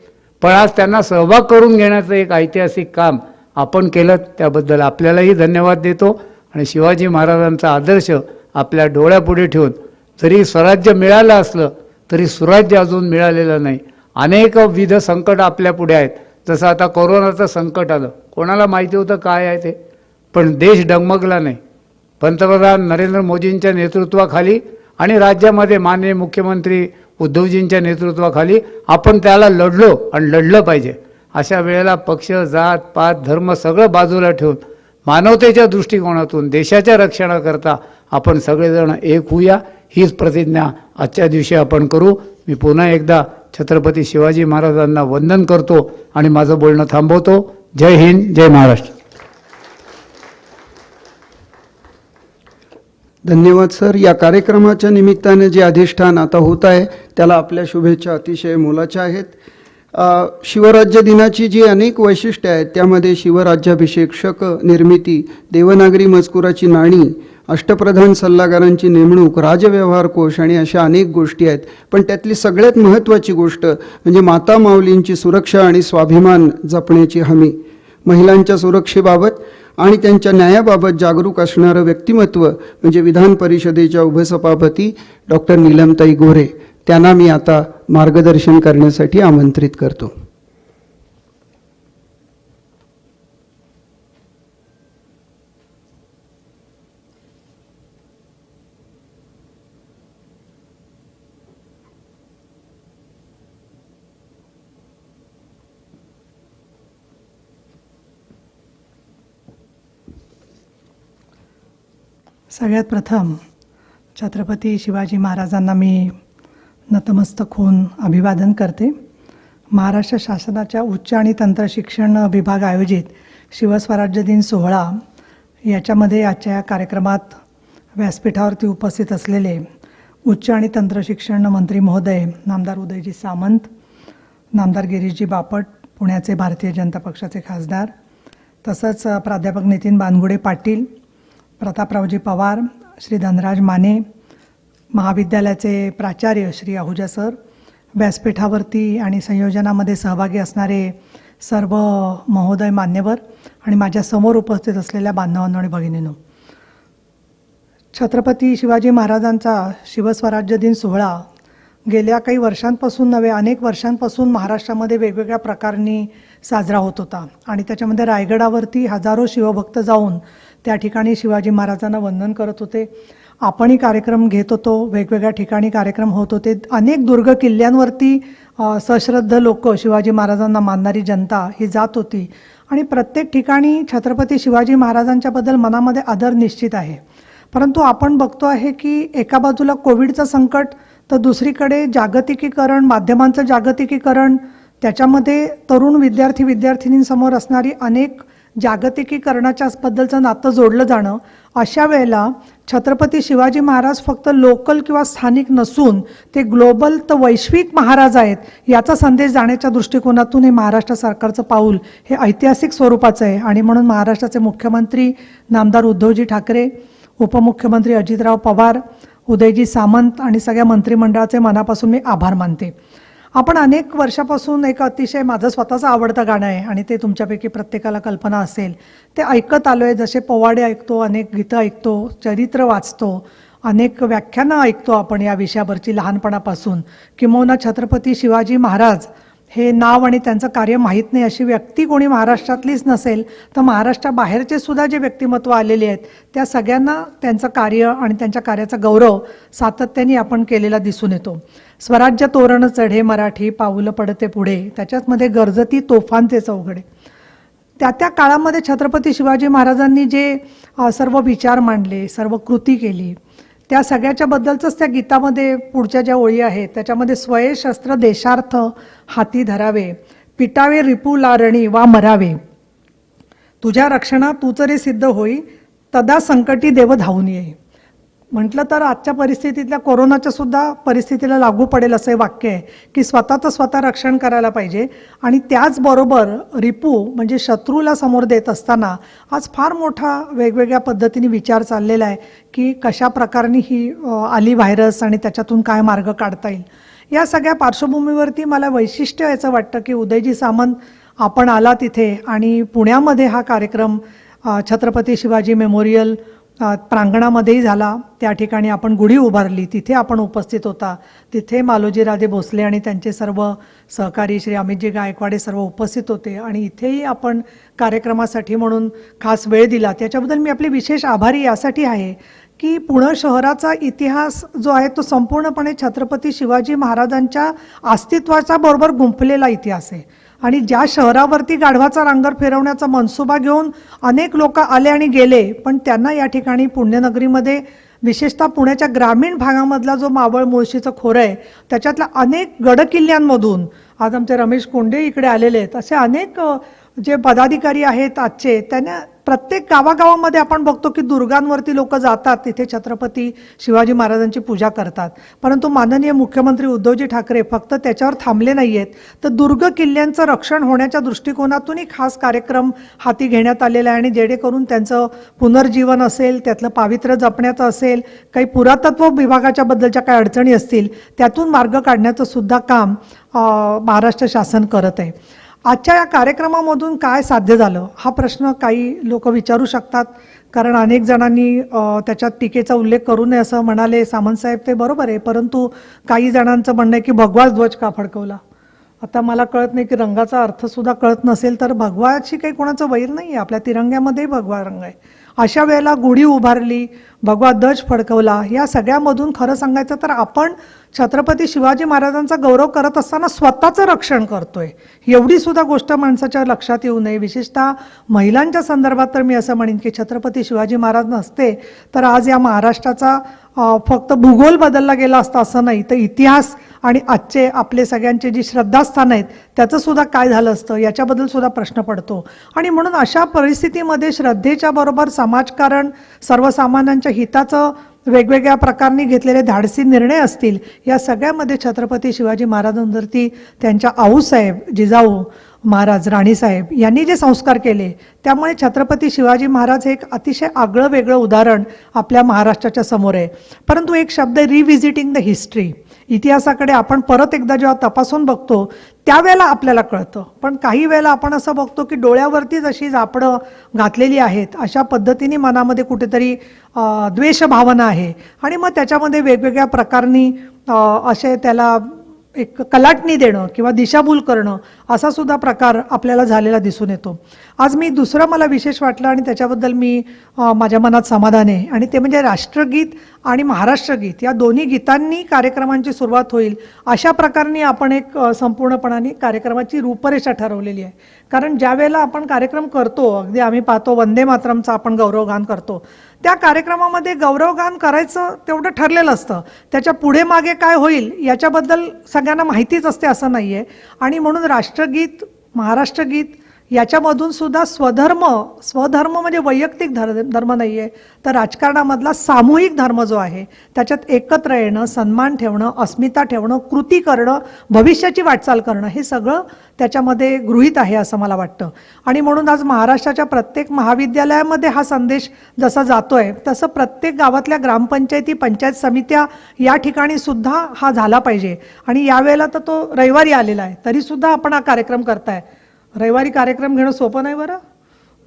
पण आज त्यांना सहभाग करून घेण्याचं एक ऐतिहासिक काम आपण केलं, त्याबद्दल आपल्यालाही धन्यवाद देतो. आणि शिवाजी महाराजांचा आदर्श आपल्या डोळ्यापुढे ठेवून, जरी स्वराज्य मिळालं असलं तरी सुराज्य अजून मिळालेलं नाही. अनेकविध संकट आपल्या पुढे आहेत. जसं आता कोरोनाचं संकट आलं, कोणाला माहिती होतं काय आहे ते, पण देश डगमगला नाही. पंतप्रधान नरेंद्र मोदींच्या नेतृत्वाखाली आणि राज्यामध्ये माननीय मुख्यमंत्री उद्धवजींच्या नेतृत्वाखाली आपण त्याला लढलो आणि लढलं पाहिजे. अशा वेळेला पक्ष, जात, पात, धर्म सगळं बाजूला ठेवून मानवतेच्या दृष्टिकोनातून देशाच्या रक्षणाकरता आपण सगळेजण एक होऊया, हीच प्रतिज्ञा आजच्या दिवशी आपण करू. मी पुन्हा एकदा छत्रपती शिवाजी महाराजांना वंदन करतो आणि माझं बोलणं थांबवतो. जय हिंद, जय महाराष्ट्र. धन्यवाद सर. या कार्यक्रमाच्या निमित्ताने जे अधिष्ठान आता होत आहे त्याला आपल्या शुभेच्छा अतिशय मोलाच्या आहेत. शिवराज्य दिनाची जी अनेक वैशिष्ट्ये आहेत त्यामध्ये शिवराज्याभिषेक, शक निर्मिती, देवनागरी मजकुराची नाणी, अष्टप्रधान सल्लागारांची नेमणूक, राजव्यवहार कोश आणि अशा अनेक गोष्टी आहेत. पण त्यातली सगळ्यात महत्त्वाची गोष्ट म्हणजे माता माऊलींची सुरक्षा आणि स्वाभिमान जपण्याची हमी. महिलांच्या सुरक्षेबाबत आणि त्यांच्या न्यायाबाबत जागरूक असणारं व्यक्तिमत्व म्हणजे विधान परिषदेच्या उपसभापती डॉक्टर नीलमताई गोरे, त्यांना मी आता मार्गदर्शन करण्यासाठी आमंत्रित करतो. सगळ्यात प्रथम छत्रपती शिवाजी महाराजांना मी नतमस्तक होऊन अभिवादन करते. महाराष्ट्र शासनाच्या उच्च आणि तंत्र शिक्षण विभाग आयोजित शिवस्वराज्य दिन सोहळा याच्यामध्ये आजच्या या कार्यक्रमात व्यासपीठावरती उपस्थित असलेले उच्च आणि तंत्र शिक्षण मंत्री महोदय नामदार उदयजी सामंत, नामदार गिरीशजी बापट, पुण्याचे भारतीय जनता पक्षाचे खासदार, तसंच प्राध्यापक नितीन बानगुडे पाटील, प्रतापरावजी पवार, श्री धनराज माने, महाविद्यालयाचे प्राचार्य श्री आहुजा सर, व्यासपीठावरती आणि संयोजनामध्ये सहभागी असणारे सर्व महोदय मान्यवर आणि माझ्या समोर उपस्थित असलेल्या बांधवांनो आणि भगिनींनो, छत्रपती शिवाजी महाराजांचा शिवस्वराज्य दिन सोहळा गेल्या काही वर्षांपासून नव्हे अनेक वर्षांपासून महाराष्ट्रामध्ये वेगवेगळ्या प्रकारांनी साजरा होत होता आणि त्याच्यामध्ये रायगडावरती हजारो शिवभक्त जाऊन त्या ठिकाणी शिवाजी महाराजांना वंदन करत होते. आपणही कार्यक्रम घेत होतो, वेगवेगळ्या ठिकाणी कार्यक्रम होत होते. अनेक दुर्ग किल्ल्यांवरती सश्रद्ध लोक, शिवाजी महाराजांना मानणारी जनता ही जात होती आणि प्रत्येक ठिकाणी छत्रपती शिवाजी महाराजांच्याबद्दल मनामध्ये आदर निश्चित आहे. परंतु आपण बघतो आहे की एका बाजूला कोविडचं संकट तर दुसरीकडे जागतिकीकरण, माध्यमांचं जागतिकीकरण, त्याच्यामध्ये तरुण विद्यार्थिनींसमोर असणारी अनेक जागतिकीकरणाच्या बद्दलचं नातं जोडलं जाणं. अशा वेळेला छत्रपती शिवाजी महाराज फक्त लोकल किंवा स्थानिक नसून ते ग्लोबल तर वैश्विक महाराज आहेत याचा संदेश जाण्याच्या दृष्टिकोनातून हे महाराष्ट्र सरकारचं पाऊल हे ऐतिहासिक स्वरूपाचं आहे. आणि म्हणून महाराष्ट्राचे मुख्यमंत्री नामदार उद्धवजी ठाकरे, उपमुख्यमंत्री अजितराव पवार, उदयजी सामंत आणि सगळ्या मंत्रिमंडळाचे मनापासून मी आभार मानते. आपण अनेक वर्षापासून एक अतिशय माझं स्वतःचं आवडतं गाणं आहे आणि ते तुमच्यापैकी प्रत्येकाला कल्पना असेल, ते ऐकत आलो आहे. जसे पोवाडे ऐकतो, अनेक गीतं ऐकतो, चरित्र वाचतो, अनेक व्याख्यानं ऐकतो आपण या विषयावरची लहानपणापासून. किंबहुना छत्रपती शिवाजी महाराज हे नाव आणि त्यांचं कार्य माहीत नाही अशी व्यक्ती कोणी महाराष्ट्रातलीच नसेल, तर महाराष्ट्राबाहेरचे सुद्धा जे व्यक्तिमत्व आलेले आहेत त्या सगळ्यांना त्यांचं कार्य आणि त्यांच्या कार्याचा गौरव सातत्याने आपण केलेला दिसून येतो. स्वराज्य तोरण चढे मराठी, पाऊलं पडते पुढे, त्याच्यामध्ये गरजती तोफांचे चौघडे. त्या काळामध्ये छत्रपती शिवाजी महाराजांनी जे सर्व विचार मांडले, सर्व कृती केली, त्या सगळ्याच्या बद्दलचंच त्या गीतामध्ये पुढच्या ज्या ओळी आहेत त्याच्यामध्ये स्वये शस्त्र देशार्थ हाती धरावे, पिटावे रिपू लारणी वा मरावे, तुझ्या रक्षणा तूच रे सिद्ध होई, तदा संकटी देव धावून येई. म्हटलं तर आजच्या परिस्थितीतल्या कोरोनाच्या सुद्धा परिस्थितीला लागू पडेल असं हे वाक्य आहे की स्वतःचं स्वतः रक्षण करायला पाहिजे. आणि त्याचबरोबर रिपू म्हणजे शत्रूला समोर देत असताना आज फार मोठा वेगवेगळ्या पद्धतीने विचार चाललेला आहे की कशा प्रकारे ही आली व्हायरस आणि त्याच्यातून काय मार्ग काढता येईल. या सगळ्या पार्श्वभूमीवरती मला वैशिष्ट्य याचं वाटतं की उदयजी सामंत आपण आला तिथे आणि पुण्यामध्ये हा कार्यक्रम छत्रपती शिवाजी मेमोरियल प्रांगणामध्येही झाला. त्या ठिकाणी आपण गुढी उभारली, तिथे आपण उपस्थित होता. तिथे मालोजीराजे भोसले आणि त्यांचे सर्व सहकारी श्री अमितजी गायकवाड सर्व उपस्थित होते आणि इथेही आपण कार्यक्रमासाठी म्हणून खास वेळ दिला. त्याच्याबद्दल मी आपले विशेष आभारी यासाठी आहे की पुणे शहराचा इतिहास जो आहे तो संपूर्णपणे छत्रपती शिवाजी महाराजांच्या अस्तित्वाच्या बरोबर गुंफलेला इतिहास आहे. आणि ज्या शहरावरती गाढवाचा रांगर फिरवण्याचा मनसुबा घेऊन अनेक लोक आले आणि गेले, पण त्यांना या ठिकाणी पुण्यनगरीमध्ये विशेषतः पुण्याच्या ग्रामीण भागामधला जो मावळ मुळशीचं खोरं आहे त्याच्यातल्या अनेक गडकिल्ल्यांमधून, आज आमचे रमेश कोंडे इकडे आलेले आहेत, असे अनेक जे पदाधिकारी आहेत आजचे, त्यांना प्रत्येक गावागावामध्ये आपण बघतो की दुर्गांवरती लोक जातात, तिथे छत्रपती शिवाजी महाराजांची पूजा करतात. परंतु माननीय मुख्यमंत्री उद्धवजी ठाकरे फक्त त्याच्यावर थांबले नाही आहेत, तर दुर्ग किल्ल्यांचं रक्षण होण्याच्या दृष्टिकोनातूनही खास कार्यक्रम हाती घेण्यात आलेला आहे. आणि जेणेकरून त्यांचं पुनर्जीवन असेल, त्यातलं पावित्र्य जपण्याचं असेल, काही पुरातत्व विभागाच्या बद्दलच्या काही अडचणी असतील, त्यातून मार्ग काढण्याचं सुद्धा काम महाराष्ट्र शासन करत आहे. आजच्या या कार्यक्रमामधून काय साध्य झालं हा प्रश्न काही लोक विचारू शकतात, कारण अनेक जणांनी त्याच्यात टीकेचा उल्लेख करू नये असं म्हणाले सामंतसाहेब, ते बरोबर आहे. परंतु काही जणांचं म्हणणं आहे की भगवा ध्वज का फडकवला. आता मला कळत नाही की रंगाचा अर्थसुद्धा कळत नसेल तर भगवाची काही कोणाचं वैर नाही आहे, आपल्या तिरंग्यामध्येही भगवा रंग आहे. अशा वेळेला गुढी उभारली, भगवा ध्वज फडकवला, या सगळ्यामधून खरं सांगायचं तर आपण छत्रपती शिवाजी महाराजांचा गौरव करत असताना स्वतःचं रक्षण करतोय, एवढी सुद्धा गोष्ट माणसाच्या लक्षात येऊ नये. विशेषतः महिलांच्या संदर्भात तर मी असं म्हणेन की छत्रपती शिवाजी महाराज नसते तर आज या महाराष्ट्राचा फक्त भूगोल बदलला गेला असता असं नाही, तर इतिहास आणि आजचे आपले सगळ्यांचे जी श्रद्धास्थान आहेत त्याचं सुद्धा काय झालं असतं याच्याबद्दल सुद्धा प्रश्न पडतो. आणि म्हणून अशा परिस्थितीमध्ये श्रद्धेच्या बरोबर समाजकारण, सर्वसामान्यांच्या हिताचं वेगवेगळ्या प्रकारांनी घेतलेले धाडसी निर्णय असतील, या सगळ्यामध्ये छत्रपती शिवाजी महाराजांवरती त्यांच्या आऊसाहेब जिजाऊ महाराज राणीसाहेब यांनी जे संस्कार केले, त्यामुळे छत्रपती शिवाजी महाराज हे एक अतिशय आगळं वेगळं उदाहरण आपल्या महाराष्ट्राच्या समोर आहे. परंतु एक शब्द आहे रिव्हिजिटिंग द हिस्ट्री. इतिहासाकडे आपण परत एकदा जेव्हा तपासून बघतो त्यावेळेला आपल्याला कळतं. पण काही वेळेला आपण असं बघतो की डोळ्यावरतीच अशी झापडं घातलेली आहेत, अशा पद्धतीने मनामध्ये कुठेतरी द्वेष भावना आहे आणि मग त्याच्यामध्ये वेगवेगळ्या प्रकारनी असे त्याला एक कलाटणी देणं किंवा दिशाभूल करणं असा सुद्धा प्रकार आपल्याला झालेला दिसून येतो. आज मी दुसरं मला विशेष वाटलं आणि त्याच्याबद्दल मी माझ्या मनात समाधान आहे आणि ते म्हणजे राष्ट्रगीत आणि महाराष्ट्रगीत या दोन्ही गीतांनी कार्यक्रमांची सुरुवात होईल अशा प्रकारे आपण एक संपूर्णपणाने कार्यक्रमाची रूपरेषा ठरवलेली आहे. कारण ज्या वेळेला आपण कार्यक्रम करतो, अगदी आम्ही पाहतो वंदे मातरमचा आपण गौरवगान करतो, त्या कार्यक्रमामध्ये गौरवगान करायचं तेवढं ठरलेलं असतं. त्याच्या पुढे मागे काय होईल याच्याबद्दल सगळ्यांना माहितीच असते असं नाही आहे. आणि म्हणून राष्ट्रगीत, महाराष्ट्रगीत याच्यामधून सुद्धा स्वधर्म म्हणजे वैयक्तिक धर्म नाही आहे, तर राजकारणामधला सामूहिक धर्म जो आहे त्याच्यात एकत्र येणं, सन्मान ठेवणं, अस्मिता ठेवणं, कृती करणं, भविष्याची वाटचाल करणं हे सगळं त्याच्यामध्ये गृहीत आहे असं मला वाटतं. आणि म्हणून आज महाराष्ट्राच्या प्रत्येक महाविद्यालयामध्ये हा संदेश जसा जातोय तसं प्रत्येक गावातल्या ग्रामपंचायती, पंचायत समित्या या ठिकाणी सुद्धा हा झाला पाहिजे. आणि यावेळेला तर तो रविवारी आलेला आहे, तरीसुद्धा आपण हा कार्यक्रम करताय. रविवारी कार्यक्रम घेणं सोपं नाही बरं.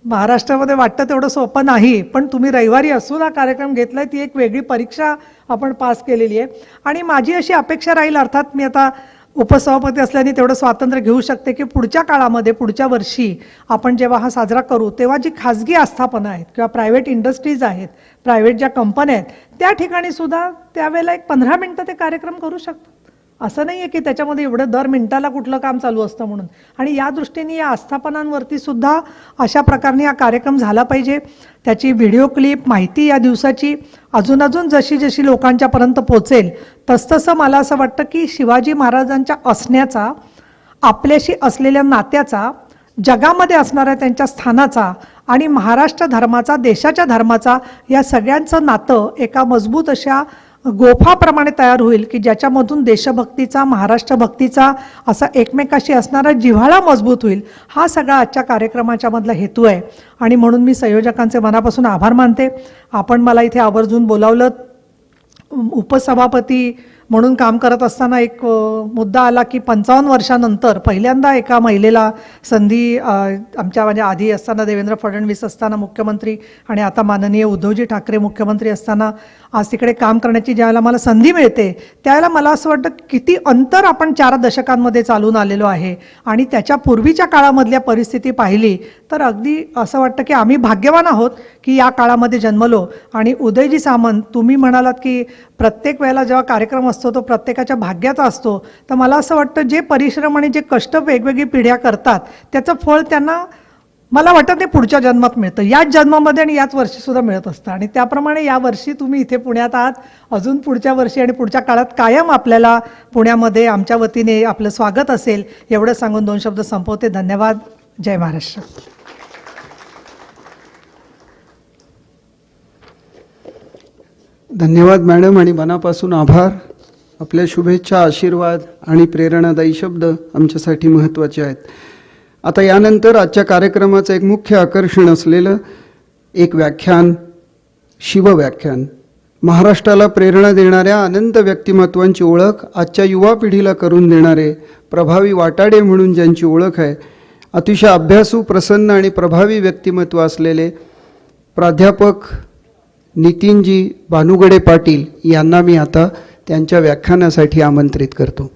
महाराष्ट्रामध्ये वाटतं तेवढं सोपं नाही, पण तुम्ही रविवारी असून हा कार्यक्रम घेतलाय ती एक वेगळी परीक्षा आपण पास केलेली आहे. आणि माझी अशी अपेक्षा राहील, अर्थात मी आता उपसभापती असल्याने तेवढं स्वातंत्र्य घेऊ शकते, की पुढच्या काळामध्ये, पुढच्या वर्षी आपण जेव्हा हा साजरा करू तेव्हा जी खाजगी आस्थापना आहेत किंवा प्रायव्हेट इंडस्ट्रीज आहेत, प्रायव्हेट ज्या कंपन्या आहेत, त्या ठिकाणी सुद्धा त्यावेळेला एक 15 मिनिटं ते कार्यक्रम करू शकतात. असं नाही आहे की त्याच्यामध्ये एवढं दर मिनिटाला कुठलं काम चालू असतं म्हणून. आणि या दृष्टीने या आस्थापनांवरती सुद्धा अशा प्रकारे हा कार्यक्रम झाला पाहिजे. त्याची व्हिडिओ क्लिप, माहिती या दिवसाची अजून जशी जशी लोकांच्यापर्यंत पोचेल तसतसं मला असं वाटतं की शिवाजी महाराजांच्या असण्याचा, आपल्याशी असलेल्या नात्याचा, जगामध्ये असणाऱ्या त्यांच्या स्थानाचा आणि महाराष्ट्र धर्माचा, देशाच्या धर्माचा या सगळ्यांचं नातं एका मजबूत अशा गोफाप्रमाणे तयार होईल की ज्याच्यामधून देशभक्तीचा, महाराष्ट्रभक्तीचा असा एकमेकाशी असणारा जिव्हाळा मजबूत होईल. हा सगळा आजच्या कार्यक्रमाच्या मधला हेतू आहे. आणि म्हणून मी संयोजकांचे मनापासून आभार मानते. आपण मला इथे आवर्जून बोलावलं. उपसभापती म्हणून काम करत असताना एक मुद्दा आला की 55 वर्षानंतर पहिल्यांदा एका महिलेला संधी, आमच्या म्हणजे आधी असताना देवेंद्र फडणवीस असताना मुख्यमंत्री आणि आता माननीय उद्धवजी ठाकरे मुख्यमंत्री असताना आज तिकडे काम करण्याची ज्यावेळेला मला संधी मिळते त्यावेळेला मला असं वाटतं किती अंतर आपण 4 दशकांमध्ये चालून आलेलो आहे. आणि त्याच्या पूर्वीच्या काळामधल्या परिस्थिती पाहिली तर अगदी असं वाटतं की आम्ही भाग्यवान आहोत की या काळामध्ये जन्मलो. आणि उदयजी सामंत, तुम्ही म्हणालात की प्रत्येक वेळेला जेव्हा कार्यक्रम असतो तो प्रत्येकाच्या भाग्याचा असतो, तर मला असं वाटतं जे परिश्रम आणि जे कष्ट वेगवेगळी पिढ्या करतात त्याचं फळ त्यांना, मला वाटतं ते पुढच्या जन्मात मिळतं, याच जन्मामध्ये आणि याच वर्षी सुद्धा मिळत असतं. आणि त्याप्रमाणे या वर्षी तुम्ही इथे पुण्यात आहात, अजून पुढच्या वर्षी आणि पुढच्या काळात कायम आपल्याला पुण्यामध्ये आमच्या वतीने आपलं स्वागत असेल. एवढं सांगून 2 शब्द संपवते. धन्यवाद. जय महाराष्ट्र. धन्यवाद मॅडम आणि मनापासून आभार. आपल्या शुभेच्छा, आशीर्वाद आणि प्रेरणादायी शब्द आमच्यासाठी महत्त्वाचे आहेत. आता यानंतर आजच्या कार्यक्रमाचं एक मुख्य आकर्षण असलेलं एक व्याख्यान, शिवव्याख्यान. महाराष्ट्राला प्रेरणा देणाऱ्या अनंत व्यक्तिमत्वांची ओळख आजच्या युवा पिढीला करून देणारे प्रभावी वाटाडे म्हणून ज्यांची ओळख आहे, अतिशय अभ्यासू, प्रसन्न आणि प्रभावी व्यक्तिमत्व असलेले प्राध्यापक नितीनजी भानुगडे पाटील यांना मी आता त्यांच्या व्याख्यानासाठी आमंत्रित करतो.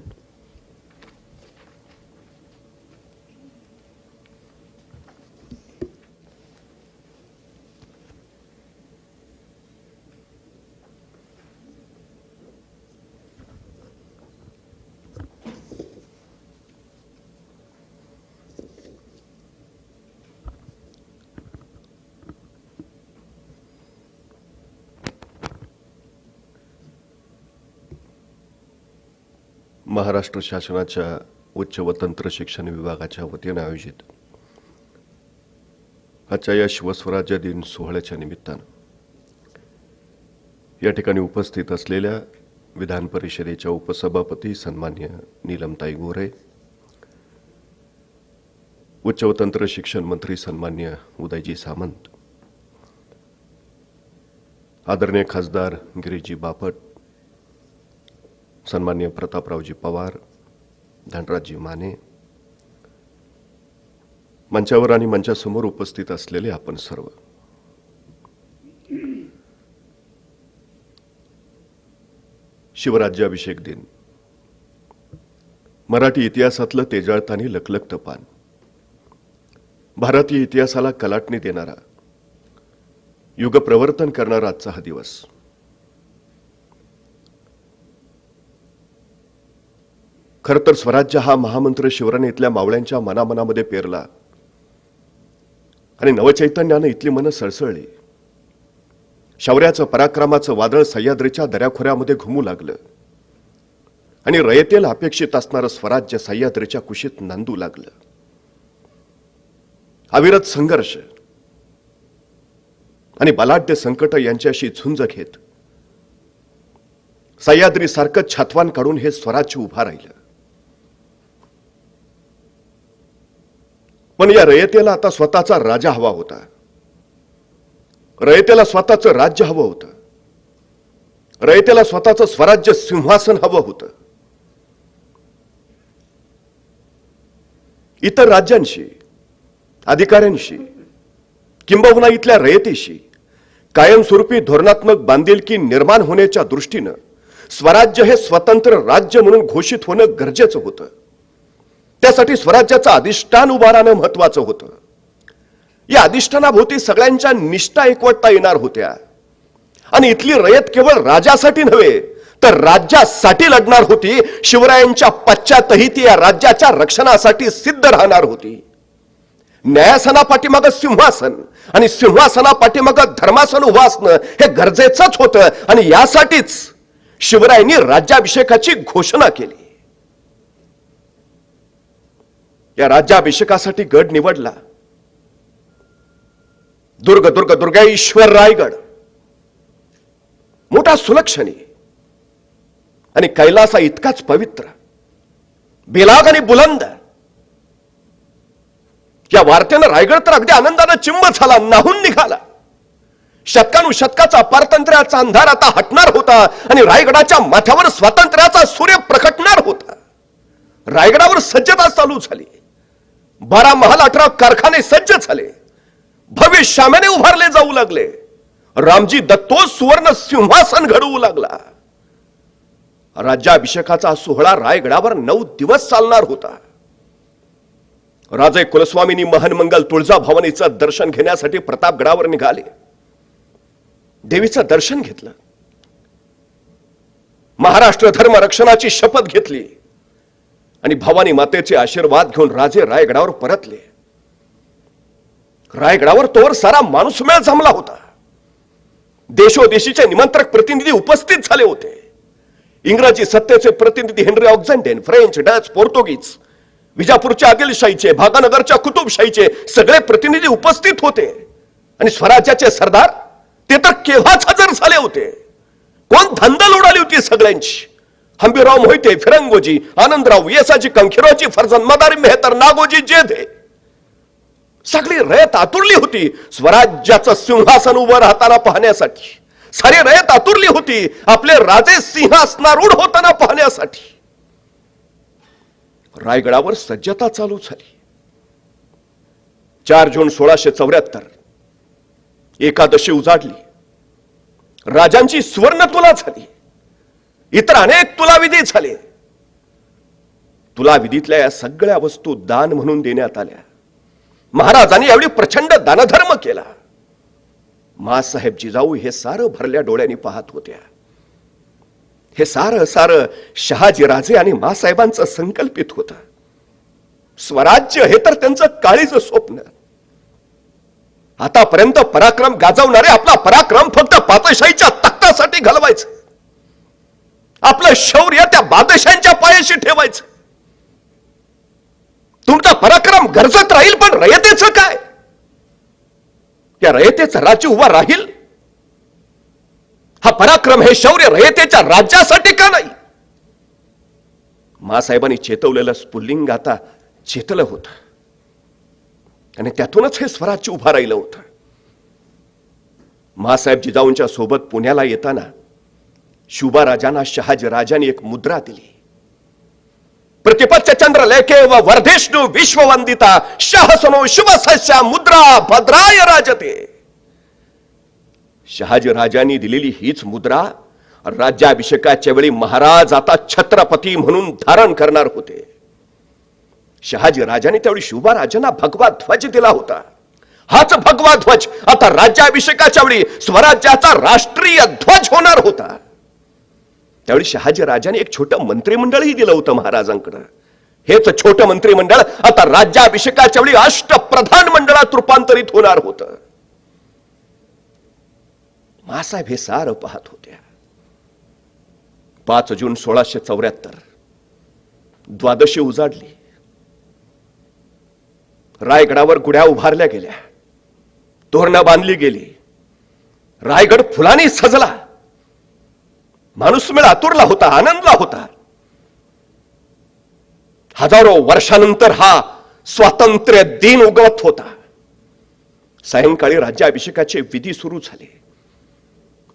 महाराष्ट्र शासनाच्या उच्च व तंत्र शिक्षण विभागाच्या वतीने आयोजित आजच्या या शिवस्वराज्य दिन सोहळ्याच्या निमित्तानं या ठिकाणी उपस्थित असलेल्या विधान परिषदेच्या उपसभापती सन्मान्य नीलमताई गोरे, उच्च व तंत्र शिक्षण मंत्री सन्मान्य उदयजी सामंत, आदरणीय खासदार गिरीजी बापट, सन्मान्य प्रतापरावजी पवार, धनराजजी माने, मंचावर आणि मंचासमोर उपस्थित असलेले आपण सर्व, शिवराज्याभिषेक दिन मराठी इतिहासातलं तेजाळतानी लखलखतं पान, भारतीय इतिहासाला कलाटणी देणारा, युगप्रवर्तन करणारा आजचा हा दिवस. खर तर स्वराज्य हा महामंत्र शिवरानेतल्या मावळ्यांच्या मनामनामध्ये पेरला आणि नवचैतन्यानं इथली मनं सळसळली. शौर्याचं पराक्रमाचं वादळ सह्याद्रीच्या दऱ्याखोऱ्यामध्ये घुमू लागलं आणि रयतेला अपेक्षित असणारं स्वराज्य सह्याद्रीच्या कुशीत नांदू लागलं. अविरत संघर्ष आणि बलाढ्य संकट यांच्याशी झुंज घेत सह्याद्री सारखं छातवान काढून हे स्वराज्य उभा राहिलं. पण या रयतेला आता स्वतःचा राजा हवा होता. रयतेला स्वतःचं राज्य हवं होतं. रयतेला स्वतःचं स्वराज्य सिंहासन हवं होतं. इतर राज्यांशी, अधिकाऱ्यांशी, किंबहुना इथल्या रयतेशी कायमस्वरूपी धोरणात्मक बांधिलकी निर्माण होण्याच्या दृष्टीनं स्वराज्य हे स्वतंत्र राज्य म्हणून घोषित होणं गरजेचं होतं. त्यासाठी स्वराज्याचं अधिष्ठान उभारणं महत्वाचं होतं. या अधिष्ठानाभोवती सगळ्यांच्या निष्ठा एकवटता येणार होत्या आणि इथली रयत केवळ राजासाठी नव्हे तर राज्यासाठी लढणार होती. शिवरायांच्या पश्चातही ती या राज्याच्या रक्षणासाठी सिद्ध राहणार होती. न्यायासनापाठीमागं सिंहासन आणि सिंहासनापाठीमागं धर्मासन उभं असणं हे गरजेचंच होतं आणि यासाठीच शिवरायांनी राज्याभिषेकाची घोषणा केली. या राज्याभिषेकासाठी गड निवडला. दुर्ग दुर्ग दुर्गेश्वर रायगड, मोठा सुलक्षणी आणि कैलासा इतकाच पवित्र, बेलाग आणि बुलंद. या वार्त्यानं रायगड तर अगदी आनंदानं चिंब झाला, नाहून निघाला. शतकानुशतकाचा पारतंत्र्याचा अंधार आता हटणार होता आणि रायगडाच्या माथ्यावर स्वातंत्र्याचा सूर्य प्रकटणार होता. रायगडावर सज्जता चालू झाली. 12 महाल 18 कारखाने सज्ज झाले. भव्य शाम्याने उभारले जाऊ लागले. रामजी दत्तो सुवर्ण सिंहासन घडवू लागला. राज्याभिषेकाचा सोहळा रायगडावर 9 दिवस चालणार होता. राजे कुलस्वामींनी महनमंगल तुळजाभवानीचं दर्शन घेण्यासाठी प्रतापगडावर निघाले. देवीचं दर्शन घेतलं. महाराष्ट्र धर्म रक्षणाची शपथ घेतली आणि भवानी मातेचे आशीर्वाद घेऊन राजे रायगडावर परतले. रायगडावर तोवर सारा माणूसमेळ जमला होता. देशोदेशीचे निमंत्रक प्रतिनिधी उपस्थित झाले होते. इंग्रजी सत्तेचे प्रतिनिधी हेनरी ऑक्झेंडेन, फ्रेंच, डच, पोर्तुगीज, विजापूरच्या आदिलशाहीचे, भागानगरच्या कुतुबशाहीचे सगळे प्रतिनिधी उपस्थित होते आणि स्वराज्याचे सरदार ते तर केव्हाच हजर झाले होते. कोण धांदल उडाली होती सगळ्यांची. हंबीराव मोहिते, फिरंगोजी, आनंदराव, येसाजी कंखीरावजी, फर्जंद मदारी, मेहतर, नागोजी, जेधे, सगळी रयत आतुरली होती स्वराज्याचं सिंहासन उभं राहताना पाहण्यासाठी. सारी रयत आतुरली होती आपले राजे सिंहासनारूढ होताना पाहण्यासाठी. रायगडावर सज्जता चालू झाली. 4 जून 1674 एकादशी उजाडली. राजांची सुवर्ण तुला झाली. इतर अनेक तुलाविधी झाले. तुलाविधीतल्या या सगळ्या वस्तू दान म्हणून देण्यात आल्या. महाराजांनी यावेळी प्रचंड दानधर्म केला. मासाहेब जिजाऊ हे सारं भरल्या डोळ्यांनी पाहत होत्या. हे सारं शहाजी राजे आणि मासाहेबांचं संकल्पित होतं. स्वराज्य हे तर त्यांचं काळीचं स्वप्न. आतापर्यंत पराक्रम गाजवणारे आपला पराक्रम फक्त पातशाहीच्या तख्तासाठी घालवायचं. आपलं शौर्य त्या बादशाहांच्या पायाशी ठेवायचं. तुमचा पराक्रम गरजत राहील, पण रयतेचं काय? त्या रयतेचं राज्य उभा राहील? हा पराक्रम, हे शौर्य रयतेच्या राज्यासाठी का नाही? मासाहेबांनी चेतवलेलं स्फुल्लिंग आता चेतलं होतं आणि त्यातूनच हे स्वराज्य उभा राहिलं होतं. मासाहेब जिजाऊंच्या सोबत पुण्याला येताना शुभाराजांना शहाजीराजांनी एक मुद्रा दिली. प्रतिपत्य चंद्रलेखे व वर्धेष्णु विश्ववंदिता शाहसनो शुभसस्या मुद्रा भद्राय राजते. शहाजीराजांनी दिलेली हीच मुद्रा राज्याभिषेकाच्या वेळी महाराज आता छत्रपती म्हणून धारण करणार होते. शहाजीराजांनी त्यावेळी शुभाराजांना भगवा ध्वज दिला होता. हाच भगवा ध्वज आता राज्याभिषेकाच्या वेळी स्वराज्याचा राष्ट्रीय ध्वज होणार होता. त्यावेळी शहाजीराजांनी एक छोटं मंत्रिमंडळही दिलं होतं महाराजांकडे. हेच छोटं मंत्रिमंडळ आता राज्याभिषेकाच्या वेळी अष्टप्रधान मंडळात रूपांतरित होणार होतं. मासाहेब हे सारं पाहत होत्या. 5 जून 1674 द्वादशी उजाडली. रायगडावर गुढ्या उभारल्या गेल्या, तोरणं बांधली गेली, रायगड फुलांनी सजला. माणूसमेळ आतुरला होता, आनंदला होता. हजारो वर्षानंतर हा स्वातंत्र्य दिन उगवत होता. सायंकाळी राज्याभिषेकाचे विधी सुरू झाले.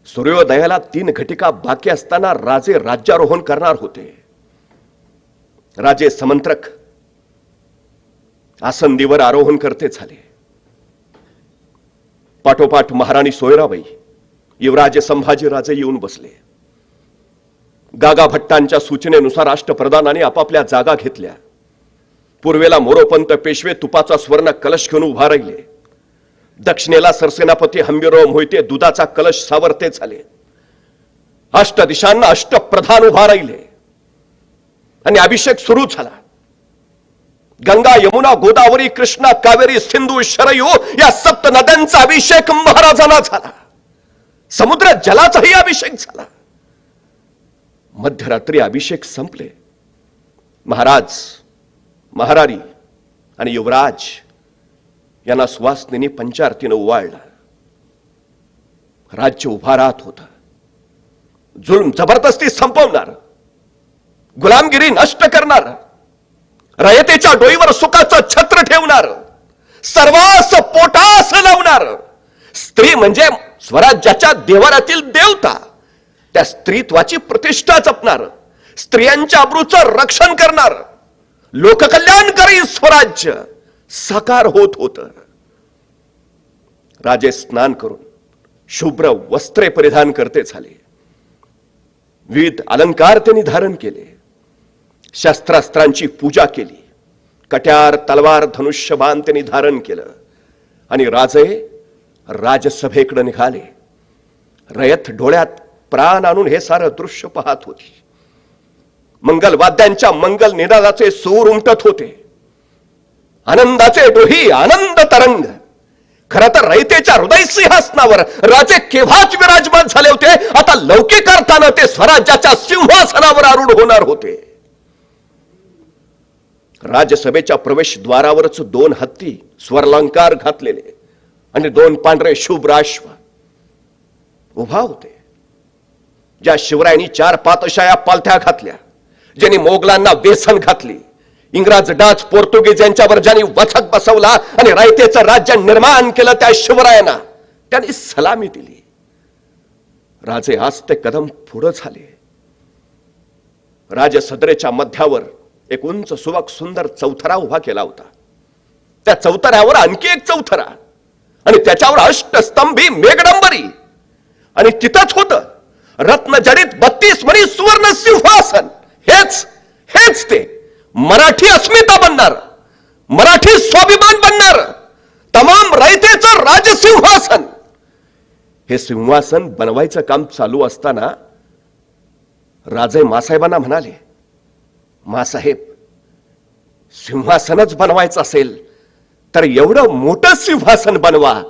सूर्योदयाला 3 घटिका बाकी असताना राजे राज्यारोहण करणार होते. राजे समंत्रक आसंदीवर आरोहण करते झाले. पाठोपाठ महाराणी सोयराबाई, युवराजे संभाजीराजे येऊन बसले. गागा भट्टांच्या सूचनेनुसार अष्टप्रधानांनी आपापल्या जागा घेतल्या. पूर्वेला मोरोपंत पेशवे तुपाचा स्वर्ण कलश घेऊन उभा राहिले. दक्षिणेला सरसेनापती हंबीरराव मोहिते दुधाचा कलश सावरते झाले. अष्ट दिशांना अष्टप्रधान उभा राहिले आणि अभिषेक सुरू झाला. गंगा, यमुना, गोदावरी, कृष्णा, कावेरी, सिंधू, शरयू या 7 नद्यांचा अभिषेक महाराजांना झाला. समुद्र जलाचाही अभिषेक झाला. मध्यरात्री अभिषेक संपले. महाराज, महाराणी आणि युवराज यांना सुवासिनींनी पंचारतीनं ओवाळलं. राज्य उभा राहत होतं. जुल्म जबरदस्ती संपवणार, गुलामगिरी नष्ट करणार, रयतेच्या डोईवर सुखाचं छत्र ठेवणार, सर्वांस पोटास लावणार. स्त्री म्हणजे स्वराज्याच्या देवारातील देवता. त्या स्त्रीत्वाची प्रतिष्ठा जपणार, स्त्रियांच्या अब्रूचं रक्षण करणार, लोककल्याणकारी स्वराज्य साकार होत होतं. राजे स्नान करून शुभ्र वस्त्रे परिधान करते झाले. विविध अलंकार त्यांनी धारण केले. शस्त्रास्त्रांची पूजा केली. कट्यार, तलवार, धनुष्यबाण त्यांनी धारण केलं आणि राजे राजसभेकडे निघाले. रयत डोळ्यात प्राण आणून हे सारं दृश्य पाहत होती. मंगल वाद्यांच्या मंगल निनादाचे सूर उमटत होते. आनंदाचे डोही, आनंद तरंग. खरं तर रयतेच्या हृदय सिंहासनावर राजे केव्हाच विराजमान झाले होते. आता लौकिक अर्थानं ते स्वराज्याच्या सिंहासनावर आरूढ होणार होते. राजसभेच्या प्रवेशद्वारावरच 2 हत्ती स्वरलंकार घातलेले आणि 2 पांढरे शुभ्र अश्व उभा होते. ज्या शिवरायांनी 4 पातशाया पालथ्या घातल्या, ज्यांनी मोगलांना वेसन घातली, इंग्रज, डाच, पोर्तुगीज यांच्यावर ज्यांनी वचक बसवला आणि रायतेचं राज्य निर्माण केलं, त्या शिवरायांना त्यांनी सलामी दिली. राजे आज ते कदम पुढे झाले. राजसदरेच्या मध्यावर एक उंच सुबक सुंदर चौथरा उभा केला होता. त्या चौथऱ्यावर आणखी एक चौथरा आणि त्याच्यावर अष्टस्तंभी मेघडंबरी आणि तिथंच होतं रत्नजडित 32 मणी सुवर्ण सिंहासन. हेच ते मराठी अस्मिता बनणार, मराठी स्वाभिमान बनणार, तमाम रयतेचं राजसिंहासन. हे सिंहासन बनवायचं काम चालू असताना राजे मासाहेबांना म्हणाले, मासाहेब, सिंहासनच बनवायचं असेल तर एवढं मोठं सिंहासन बनवा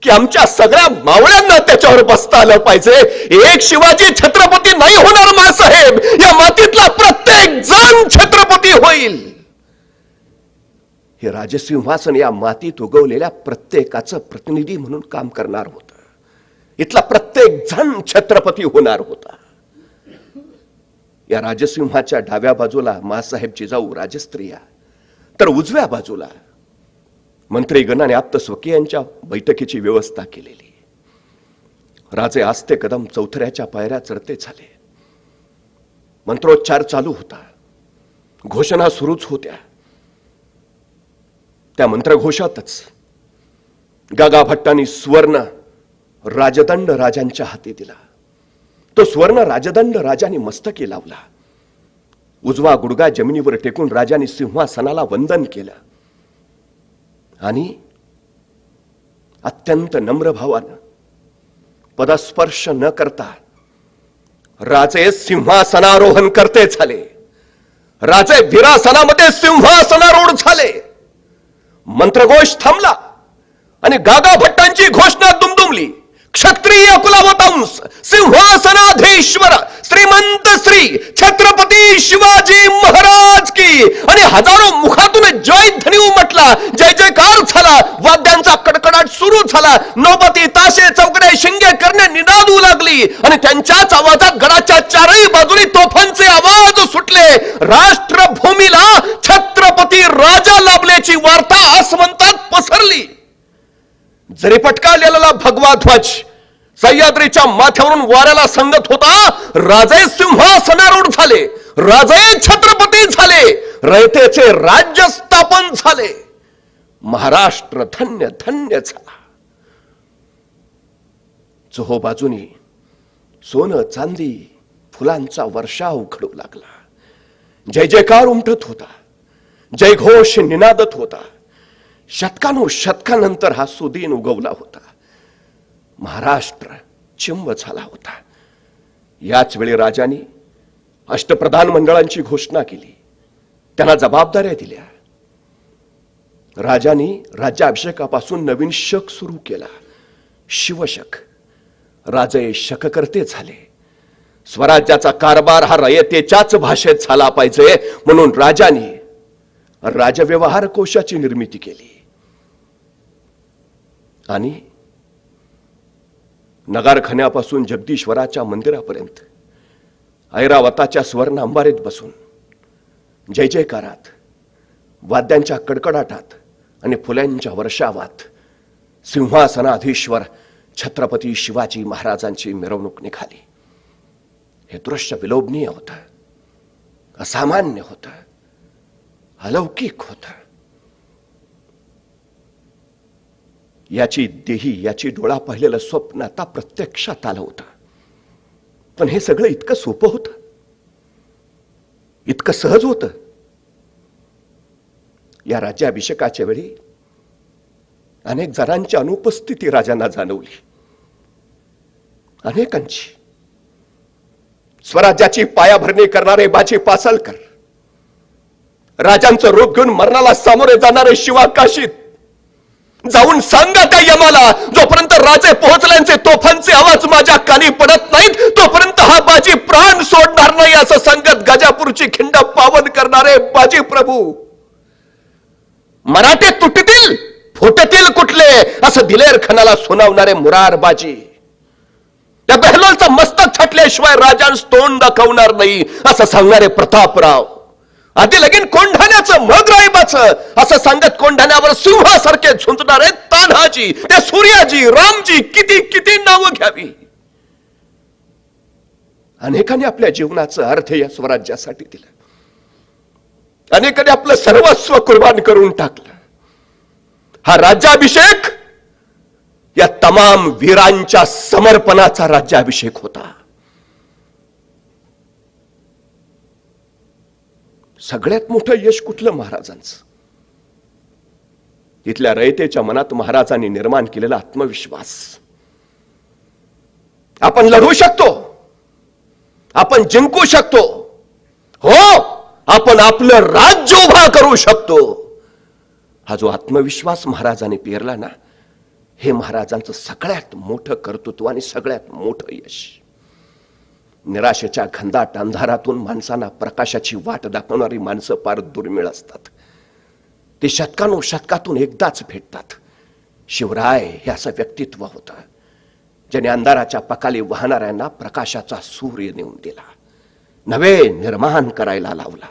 की आमच्या सगळ्या मावळ्यांना त्याच्यावर बसता आलं पाहिजे. एक शिवाजी छत्रपती नाही होणार मासाहेब, या मातीतला प्रत्येक जण छत्रपती होईल. हे राजसिंहासन या मातीत उगवलेल्या प्रत्येकाचं प्रतिनिधी म्हणून काम करणार होतं. इथला प्रत्येक जण छत्रपती होणार होता. या राजसिंहाच्या डाव्या बाजूला मासाहेब जिजाऊ राजस्त्रिया, तर उजव्या बाजूला मंत्रीगण आणि आप्तस्वकीयांच्या बैठकीची व्यवस्था केलेली. राजे आस्ते कदम चौथऱ्याच्या पायऱ्या चढते झाले. मंत्रोच्चार चालू होता, घोषणा सुरूच होत्या. त्या मंत्रघोषातच गागा भट्टांनी सुवर्ण राजदंड राजांच्या हाती दिला. तो सुवर्ण राजदंड राजांनी मस्तकी लावला. उजवा गुडगा जमिनीवर टेकून राजांनी सिंहासनाला वंदन केलं आणि अत्यंत नम्र भावानं पदस्पर्श न करता राजे सिंहासनारोहण करते झाले. राजे वीरासनामध्ये सिंहासनारूढ झाले. मंत्रघोष थांबला आणि गागा भट्टांची घोषणा दुमदुमली. क्षत्रिय कुलावतंस सिंहासनाधीश्वर श्रीमंत श्री छत्रपती शिवाजी महाराज की. आणि हजारो मुखातून जय ध्वनी उमटला. जय जयकार झाला. वाद्यांचा कडकडाट सुरू झाला. नौबती ताशे चौकडे शिंगे करणे निनादू लागली आणि त्यांच्याच आवाजात गडाच्या चारही बाजूनी तोफांचे आवाज सुटले. राष्ट्रभूमीला छत्रपती राजा लाभल्याची वार्ता आसमंतात पसरली. जरी पटकावलेला भगवा ध्वज सह्याद्रीच्या माथ्यावरून वाऱ्याला सांगत होता, राजे सिंहासनारूढ झाले, राजे छत्रपती झाले, रयतेचे राज्य स्थापन झाले. महाराष्ट्र धन्य धन्य झाला. चोहो बाजूनी सोनं चांदी फुलांचा वर्षाव घडू लागला. जय जयकार उमटत होता. जयघोष निनादत होता. शतकानुशतकानंतर हा सुदिन उगवला होता. महाराष्ट्र चिंब झाला होता. याच वेळी राजांनी अष्टप्रधान मंडळांची घोषणा केली. त्यांना जबाबदाऱ्या दिल्या. राजांनी राज्याभिषेकापासून नवीन शक सुरू केला, शिवशक. राजे शककर्ते झाले. स्वराज्याचा कारभार हा रयतेच्याच भाषेत झाला पाहिजे म्हणून राजांनी राजव्यवहार कोशाची निर्मिती केली आणि नगारखान्यापासून जगदीश्वराच्या मंदिरापर्यंत ऐरावताच्या स्वर्ण अंबारीत बसून जय जयकारात, वाद्यांच्या कडकडाटात आणि फुल्यांच्या वर्षावात सिंहासनाधीश्वर छत्रपती शिवाजी महाराजांची मिरवणूक निघाली. हे दृश्य विलोभनीय होतं, असामान्य होतं, अलौकिक होतं. याची देही, याची डोळा पाहिलेलं स्वप्न आता प्रत्यक्षात आलं होतं. पण हे सगळं इतकं सोपं होतं, इतकं सहज होतं. या राज्याभिषेकाच्या वेळी अनेक जणांची अनुपस्थिती राजांना जाणवली. अनेकांची. स्वराज्याची पायाभरणी करणारे बाजी पासलकर, राजांचं रूप घेऊन मरणाला सामोरे जाणारे शिवाकाशीत, जाऊन सांगा त्या यमाला, जोपर्यंत राजे पोहोचल्यांचे तोफांचे आवाज माझ्या कानी पडत नाहीत तोपर्यंत हा बाजी प्राण सोडणार नाही, असं सांगत गाजापूरची खिंड पावन करणारे बाजी प्रभू. मराठे तुटतील फुटतील कुठले, असं दिलेर खानाला सुनावणारे मुरार बाजी. या बहलोलचं मस्तक छाटल्याशिवाय राजांस तोंड दाखवणार नाही, असं सांगणारे प्रतापराव. आधी लगीन कोंढाण्याचं मग रायबाचं, असं सांगत कोंढाण्यावर सिंहासारखे झुंजणारे तान्हाजी, ते सूर्याजी, रामजी, किती किती नावं घ्यावी. अनेकांनी आपल्या जीवनाचं अर्थ या स्वराज्यासाठी दिलं. अनेकांनी आपलं सर्वस्व कुर्बान करून टाकलं. हा राज्याभिषेक या तमाम वीरांच्या समर्पणाचा राज्याभिषेक होता. सगळ्यात मोठं यश कुठलं महाराजांचं? इथल्या रयतेच्या मनात महाराजांनी निर्माण केलेला आत्मविश्वास. आपण लढू शकतो, आपण जिंकू शकतो, हो आपण आपलं राज्य उभा करू शकतो. हा जो आत्मविश्वास महाराजांनी पेरला ना, हे महाराजांचं सगळ्यात मोठं कर्तृत्व आणि सगळ्यात मोठं यश. निराशेच्या घनदाट अंधारातून माणसांना प्रकाशाची वाट दाखवणारी माणसं फार दुर्मिळ असतात. ते शतकानुशतकातून एकदाच भेटतात. शिवराय हे असं व्यक्तित्व होतं, ज्याने अंधाराच्या पकाली वाहणाऱ्यांना प्रकाशाचा सूर्य नेऊन दिला, नवे निर्माण करायला लावला.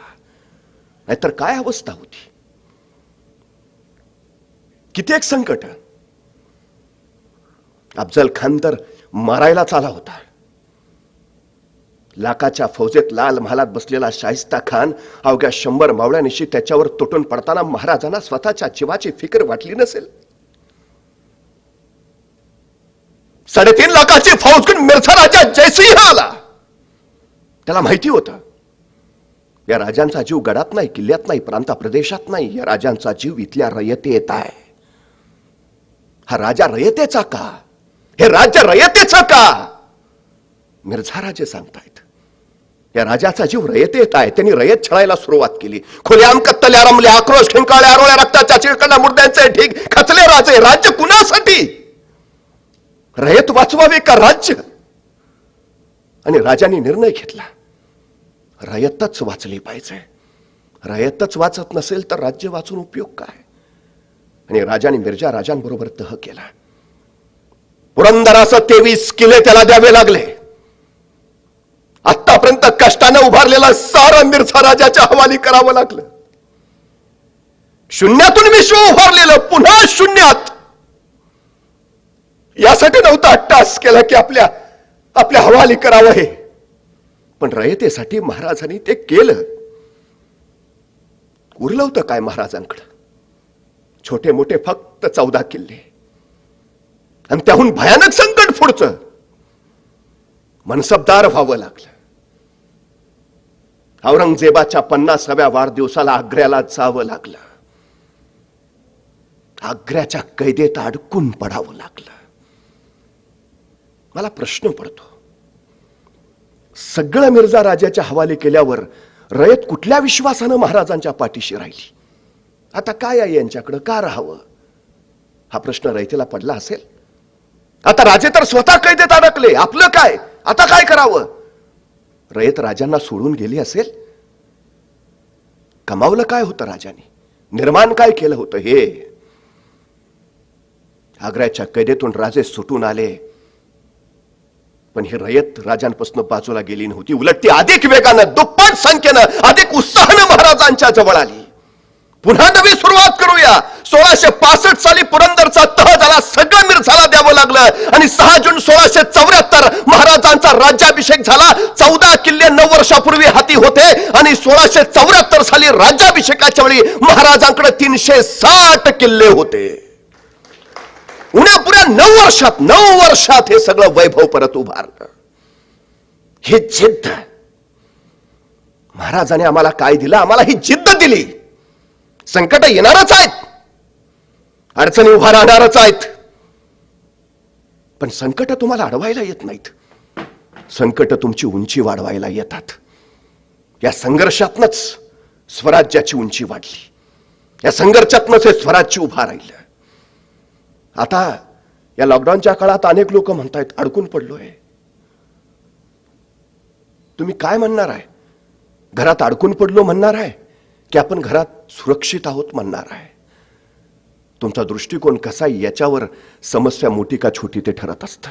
नाहीतर काय अवस्था होती. किती एक संकट. अफजल खान तर मारायलाच आला होता. लाखाच्या फौजेत लाल महालात बसलेला शाहिस्ता खान अवघ्या 100 मावळ्यानिशी त्याच्यावर तुटून पडताना महाराजांना स्वतःच्या जीवाची फिकर वाटली नसेल. 3.5 लाखाची फौज घेऊन मिर्झा राजा जयसिंह आला. त्याला माहिती होतं या राजांचा जीव गडात नाही, किल्ल्यात नाही, प्रांत प्रदेशात नाही. या राजांचा जीव इथल्या रयतेत आहे. हा राजा रयतेचा का? हे राज्य रयतेचं का? मिर्झा राजे सांगतायत या राजाचा जीव रयतेत आहे. त्यांनी रयत छळायला सुरुवात केली. खुलेआम कत्तल्या रमल्या, आक्रोश खिंकाळ्या, आरोळ्या रक्ताच्या चिळकणा मुर्द्यांचे ढीग, खचले राजे. राज्य कुणासाठी? रयत वाचवावे का राज्य? आणि राजांनी निर्णय घेतला रयतच वाचली पाहिजे. रयतच वाचत नसेल तर राज्य वाचून उपयोग काय? आणि राजाने मिर्झा राजांबरोबर तह केला. पुरंदराचं 23 किल्ले त्याला द्यावे लागले. आतापर्यंत कष्टाने उभारलेला सारं मिर्झा राजाच्या हवाली करावं लागलं. शून्यातून विश्व उभारलेलं पुन्हा शून्यात. यासाठी नव्हता अट्टास केला की आपल्या हवाली करावं हे, पण रयतेसाठी महाराजांनी ते केलं. उरलं होतं काय महाराजांकडं? छोटे मोठे फक्त 14 किल्ले आणि त्याहून भयानक संकट पुढचं. मनसबदार व्हावं लागलं. औरंगजेबाच्या 50व्या वाढदिवसाला आग्र्याला जावं लागलं. आग्र्याच्या कैदेत अडकून पडावं लागलं. मला प्रश्न पडतो, सगळं मिर्झा राजाच्या हवाले केल्यावर रयत कुठल्या विश्वासानं महाराजांच्या पाठीशी राहिली? आता काय आहे यांच्याकडं? का राहावं? हा प्रश्न रयतेला पडला असेल. आता राजे तर स्वतः कैदेत अडकले. आपलं काय? आता काय करावं? रयत राजांना सोडून गेली असेल. कमावलं काय होतं राजांनी? निर्माण काय केलं होतं? हे आग्र्याच्या कैदेतून राजे सुटून आले, पण ही रयत राजांपासून बाजूला गेली नव्हती. उलट ती अधिक वेगानं, दुप्पट संख्येनं, अधिक उत्साहानं महाराजांच्या जवळ आली. पुन्हा नवी सुरुवात करूया. 1665 साली पुरंदरचा तह झाला. सगळं मिर्झाला द्यावं लागलं आणि 6 जून 1674 महाराजांचा राज्याभिषेक झाला. 14 किल्ले 9 वर्षापूर्वी हाती होते आणि 1674 साली राज्याभिषेकाच्या वेळी महाराजांकडे 360 किल्ले होते. उन्हापुऱ्या 9 वर्षात हे सगळं वैभव परत उभारलं. ही जिद्द महाराजांनी आम्हाला काय दिलं? आम्हाला ही जिद्द दिली. संकट येणारच आहेत, अडचणी उभा राहणारच आहेत, पण संकट तुम्हाला अडवायला येत नाहीत. संकट तुमची उंची वाढवायला येतात. या संघर्षातनच स्वराज्याची उंची वाढली. या संघर्षातनच हे स्वराज्य उभा राहिलं. आता या लॉकडाऊनच्या काळात अनेक लोक म्हणतायत अडकून पडलोय. तुम्ही काय म्हणणार आहे? घरात अडकून पडलो म्हणणार आहे की आपण घरात सुरक्षित आहोत म्हणणार आहे? तुमचा दृष्टिकोन कसा आहे याच्यावर समस्या मोठी का छोटी ते ठरत असतं.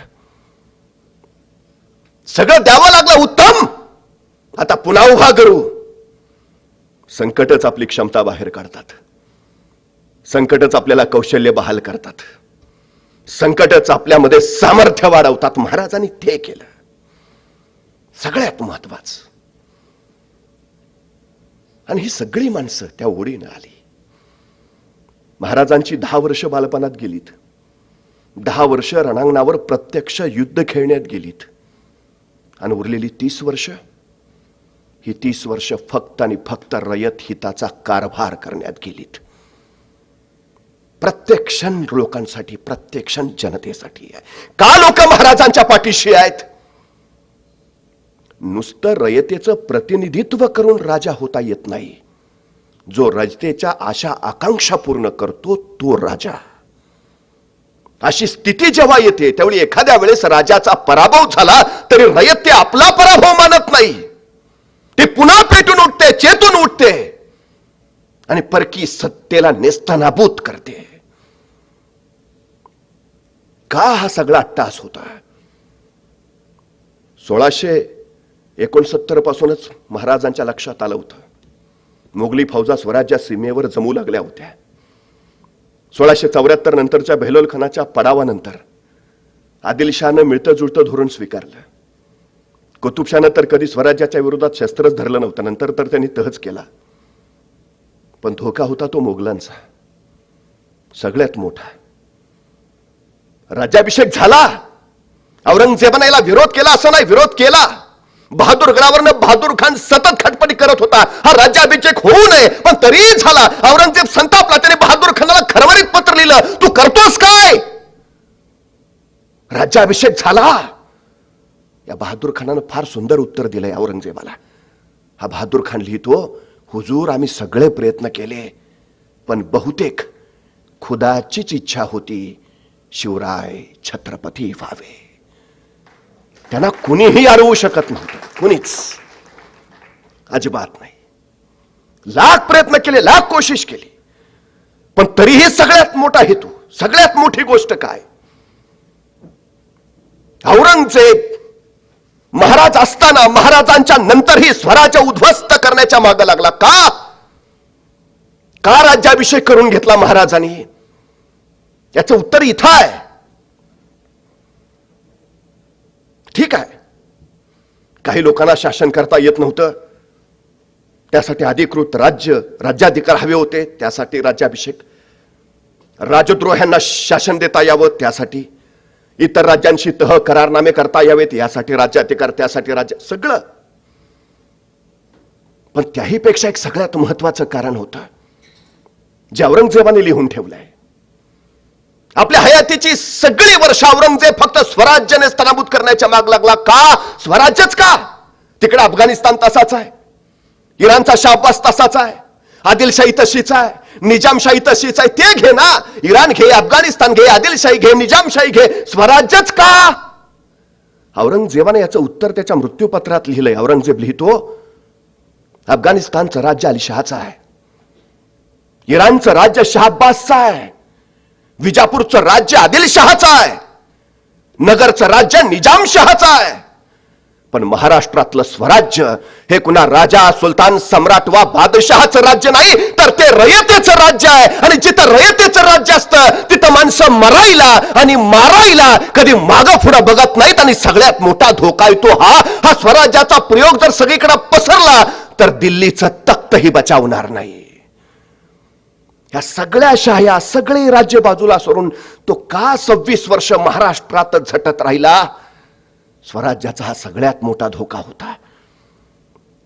सगळं द्यावं लागलं उत्तम, आता पुन्हा उभा करू. संकटच आपली क्षमता बाहेर काढतात. संकटच आपल्याला कौशल्य बहाल करतात. संकटच आपल्यामध्ये सामर्थ्य वाढवतात. महाराजांनी ते केलं. सगळ्यात महत्वाचं. आणि ही सगळी माणसं त्या ओढीनं आली. महाराजांची 10 वर्ष बालपणात गेलीत. 10 वर्ष रणांगणावर प्रत्यक्ष युद्ध खेळण्यात गेलीत. आणि उरलेली 30 वर्ष, ही 30 वर्ष फक्त आणि फक्त रयत हिताचा कारभार करण्यात गेलीत. प्रत्येक क्षण लोकांसाठी, प्रत्येक क्षण जनतेसाठी आहे. का लोक महाराजांच्या पाठीशी आहेत? नुसतं रयतेचं प्रतिनिधित्व करून राजा होता येत नाही. जो रयतेच्या आशा आकांक्षा पूर्ण करतो तो राजा. अशी स्थिती जेव्हा येते त्यावेळी एखाद्या वेळेस राजाचा पराभव झाला तरी रयत ते आपला पराभव मानत नाही. ते पुन्हा पेटून उठते, चेतून उठते आणि परकी सत्तेला नेस्तनाबूत करते. का हा सगळा अट्टास होता? 1669 पासूनच महाराजांच्या लक्षात आलं होतं. मोगली फौजा स्वराज्य सीमेवर जमू लागल्या होत्या. 1674 नंतरच्या बेहलोल खानाच्या पडावानंतर आदिलशहानं मिळतं जुळतं धोरण स्वीकारलं. कुतुबशानं तर कधी स्वराज्याच्या विरोधात शस्त्रच धरलं नव्हतं, नंतर तर त्यांनी तहच केला. पण धोका होता तो मोगलांचा सगळ्यात मोठा. राज्याभिषेक झाला, औरंगजेबाने याला विरोध केला असं नाही, विरोध केला. बहादूरगडावरनं बहादूर खान सतत खटपटी करत होता हा राज्याभिषेक होऊ नये, पण तरीही झाला. औरंगजेब संतापला, त्याने बहादूर खानाला खरवरीत पत्र लिहिलं, तू करतोस काय? राज्याभिषेक झाला. या बहादूर खानानं फार सुंदर उत्तर दिलंय औरंगजेबाला. हा बहादूर खान लिहितो, हुजूर आम्ही सगळे प्रयत्न केले, पण बहुतेक खुदाचीच इच्छा होती शिवराय छत्रपती व्हावे. त्यांना कुणीही अडवू शकत नव्हतं, कुणीच, अजिबात नाही. लाख प्रयत्न केले, लाख कोशिश केली, पण तरीही सगळ्यात मोठा हेतू, सगळ्यात मोठी गोष्ट काय? औरंगजेब महाराज असताना महाराजांच्या नंतरही स्वराज्य उद्ध्वस्त करण्याच्या मागे लागला. का? का राज्याभिषेक करून घेतला महाराजांनी? याचं उत्तर इथं आहे. ठीक आहे, काही लोकांना शासन करता येत नव्हतं, त्यासाठी अधिकृत राज्याधिकार हवे होते, त्यासाठी राज्याभिषेक. राजद्रोह्यांना शासन देता यावं, त्यासाठी. इतर राज्यांशी तह करारनामे करता यावेत, यासाठी राज्याधिकार, त्यासाठी राज्य, सगळं. पण त्याही पेक्षा एक सगळ्यात महत्वाचं कारण होतं जे औरंगजेबाने लिहून ठेवलंय. आपल्या हयातीची सगळी वर्ष औरंगजेब फक्त स्वराज्य नेस्तनाबूत करण्याच्या माग लागला. का? स्वराज्यच का? तिकडे अफगाणिस्तान तसाच आहे, इराणचा शाहबाज तसाच आहे, आदिलशाही तशीच आहे, निजामशाही तशीच आहे. ते घे ना, इराण घे, अफगाणिस्तान घे, आदिलशाही घे, निजामशाही घे, स्वराज्यच का? औरंगजेबाने याचं उत्तर त्याच्या मृत्यूपत्रात लिहिलंय. औरंगजेब लिहितो, अफगाणिस्तानचं राज्य अलीशहाचं आहे, इराणचं राज्य शाहबाजचं आहे, विजापूरचं राज्य आदिलशहाचं आहे, नगरचं राज्य निजामशहाचं आहे. पण महाराष्ट्रातलं स्वराज्य हे कुणा राजा, सुलतान, सम्राट वा बादशहाचं राज्य नाही, तर ते रयतेचं राज्य आहे. आणि जिथं रयतेचं राज्य असतं तिथं माणसं मरायला आणि मारायला कधी मागं पुढं बघत नाहीत. आणि सगळ्यात मोठा धोका येतो हा स्वराज्याचा प्रयोग जर सगळीकडे पसरला तर दिल्लीचं तख्तही बचावणार नाही. या सगळ्या शाह्या, सगळे राज्य बाजूला सोडून तो का 26 वर्ष महाराष्ट्रात झटत राहिला? स्वराज्याचा हा सगळ्यात मोठा धोका होता.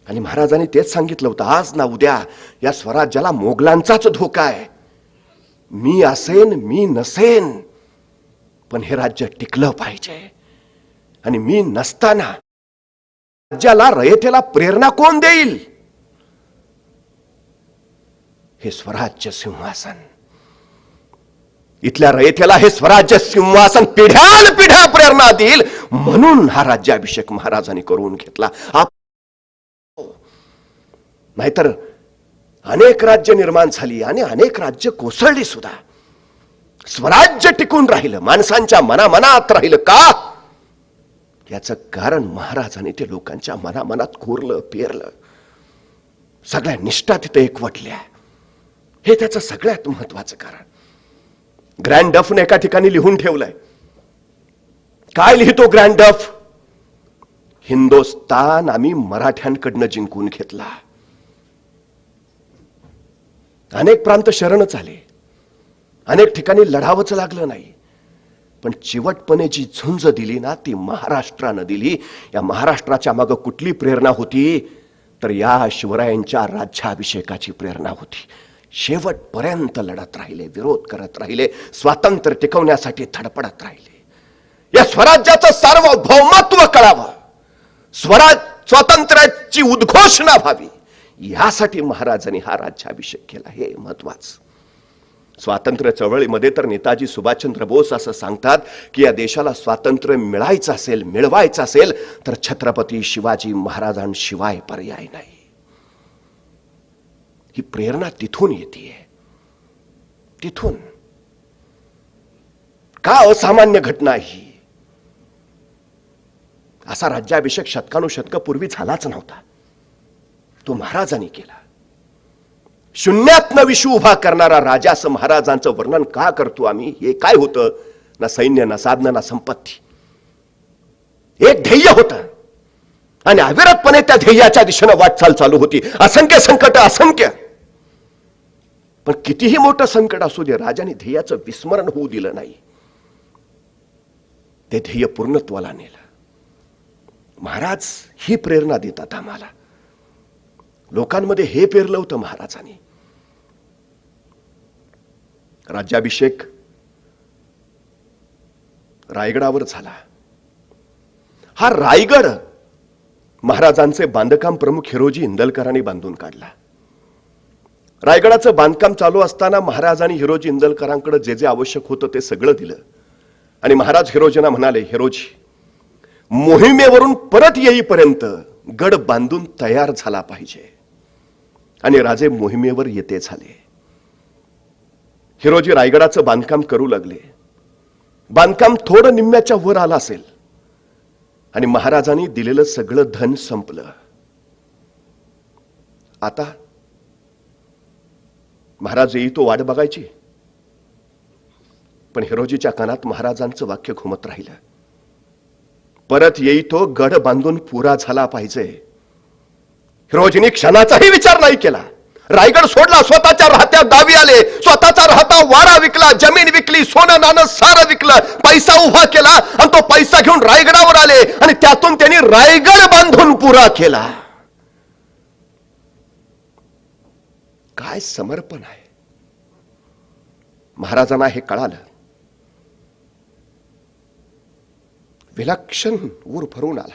आणि महाराजांनी तेच सांगितलं होतं, आज ना उद्या या स्वराज्याला मोगलांचाच धोका आहे. मी असेन, मी नसेन, पण हे राज्य टिकलं पाहिजे. आणि मी नसताना राज्याला, रयतेला प्रेरणा कोण देईल? हे स्वराज्य सिंहासन. इथल्या रयतेला हे स्वराज्य सिंहासन पिढ्यानपिढ्या प्रेरणा देईल, म्हणून हा राज्याभिषेक महाराजांनी करून घेतला. नाहीतर अनेक राज्य निर्माण झाली आणि अनेक राज्य कोसळली सुद्धा. स्वराज्य टिकून राहिलं, माणसांच्या मनामनात राहिलं. का? याचं कारण महाराजांनी ते लोकांच्या मनामनात कोरलं, पेरलं. सगळ्या निष्ठा तिथे एकवटल्या. हे त्याचं सगळ्यात महत्वाचं कारण. ग्रँड डफने एका ठिकाणी लिहून ठेवलंय. काय लिहितो ग्रँड डफ? हिंदुस्तान आम्ही मराठ्यांकडनं जिंकून घेतला. अनेक प्रांत शरणच आले, अनेक ठिकाणी लढावंच लागलं नाही, पण चिवटपणे जी झुंज दिली ना ती महाराष्ट्रानं दिली. या महाराष्ट्राच्या मागे कुठली प्रेरणा होती? तर या शिवरायांच्या राज्याभिषेकाची प्रेरणा होती. शेवटपर्यंत लढत राहिले, विरोध करत राहिले, स्वातंत्र्य टिकवण्यासाठी धडपडत राहिले. या स्वराज्याचं सार्वभौमत्व कळावं, स्वातंत्र्याची उद्घोषणा व्हावी, यासाठी महाराजांनी हा राज्याभिषेक केला. हे महत्वाचं. स्वातंत्र्य चळवळीमध्ये तर नेताजी सुभाषचंद्र बोस असं सांगतात की या देशाला स्वातंत्र्य मिळायचं असेल, मिळवायचं असेल तर छत्रपती शिवाजी महाराजांशिवाय पर्याय नाही. ही प्रेरणा तिथून येते. तिथून. का असामान्य घटना ही? असा राज्याभिषेक शतकानुशतक पूर्वी झालाच नव्हता. तो महाराजांनी केला. शून्यातनं विश्व उभा करणारा राजा असं महाराजांचं वर्णन का करतो आम्ही? हे काय होतं? ना सैन्य, ना साधनं, ना संपत्ती. एक ध्येय होतं. आणि अविरतपणे त्या ध्येयाच्या दिशेनं वाटचाल चालू होती. असंख्य संकट, असंख्य. पण कितीही मोठं संकट असू दे, राजाने ध्येयाचं विस्मरण होऊ दिलं नाही. ते ध्येय पूर्णत्वाला नेलं. महाराज ही प्रेरणा देतात आम्हाला. लोकांमध्ये हे पेरलं होतं महाराजांनी. राज्याभिषेक रायगडावर झाला. हा रायगड महाराजांचे बांधकाम प्रमुख हिरोजी इंदलकरांनी बांधून काढला. रायगडाचं बांधकाम चालू असताना महाराजांनी हिरोजी इंदलकरांकडे जे जे आवश्यक होतं ते सगळं दिलं. आणि महाराज हिरोजींना म्हणाले, हिरोजी, मोहिमेवरून परत येईपर्यंत गड बांधून तयार झाला पाहिजे. आणि राजे मोहिमेवर येते झाले. हिरोजी रायगडाचं बांधकाम करू लागले. बांधकाम थोडं निम्म्याच्या वर आलं असेल आणि महाराजांनी दिलेलं सगळं धन संपलं. आता महाराज येई तो वाट बघायची. पण हिरोजीच्या कानात महाराजांचं वाक्य घुमत राहिलं, परत येई तो गड बांधून पुरा झाला पाहिजे. हिरोजींनी क्षणाचाही विचार नाही केला. रायगड सोडला, स्वतःच्या राहत्या गावी आले. स्वतःचा राहता वाडा विकला, जमीन विकली, सोनं नाणं सारं विकलं, पैसा उभा केला आणि तो पैसा घेऊन रायगडावर आले आणि त्यातून त्यांनी रायगड बांधून पुरा केला. काय समर्पण आहे. महाराजांना हे कळालं. विलक्षण ऊर भरून आला.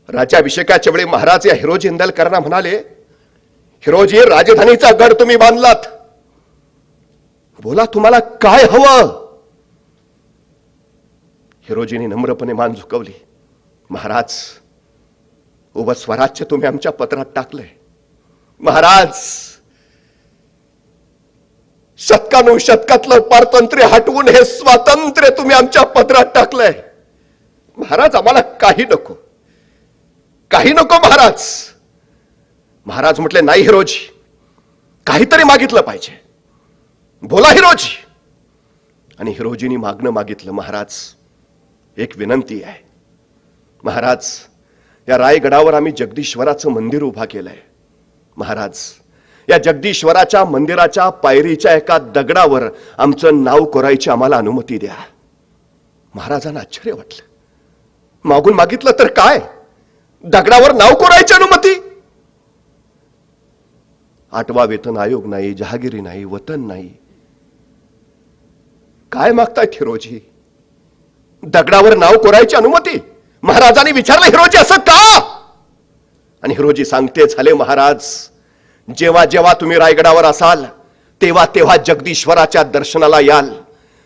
राज्याभिषेकाच्या वेळी महाराज या हिरोजी इंदलकरांना म्हणाले, हिरोजी, राजधानीचा गड तुम्ही बांधलात, बोला तुम्हाला काय हवं. हिरोजींनी नम्रपणे मान झुकवली. महाराज, उभं स्वराज्य तुम्ही आमच्या पत्रात टाकलंय. महाराज, शतकानुशतकातलं पारतंत्र्य हटवून हे स्वातंत्र्य तुम्ही आमच्या पत्रात टाकलंय. महाराज, आम्हाला काही नको, काही नको महाराज. महाराज म्हटले, नाही हिरोजी, काहीतरी मागितलं पाहिजे, बोला हिरोजी. आणि हिरोजींनी मागणं मागितलं. महाराज, एक विनंती आहे. महाराज, या रायगडावर आम्ही जगदीश्वराचं मंदिर उभा केलंय. महाराज, या जगदीश्वराच्या मंदिराच्या पायरीच्या एका दगडावर आमचं नाव कोरायची आम्हाला अनुमती द्या. महाराजांना आश्चर्य वाटलं. मागून मागितलं तर काय, दगडावर नाव कोरायची अनुमती? 8वा वेतन आयोग नाही, जहागिरी नाही, वतन नाही. काय मागतायत हिरोजी? दगडावर नाव कोरायची अनुमती? महाराजांनी विचारलं, हिरोजी असं का? आणि हिरोजी सांगते झाले, महाराज, जेव्हा जेव्हा तुम्ही रायगडावर असाल तेव्हा तेव्हा जगदीश्वराच्या दर्शनाला याल.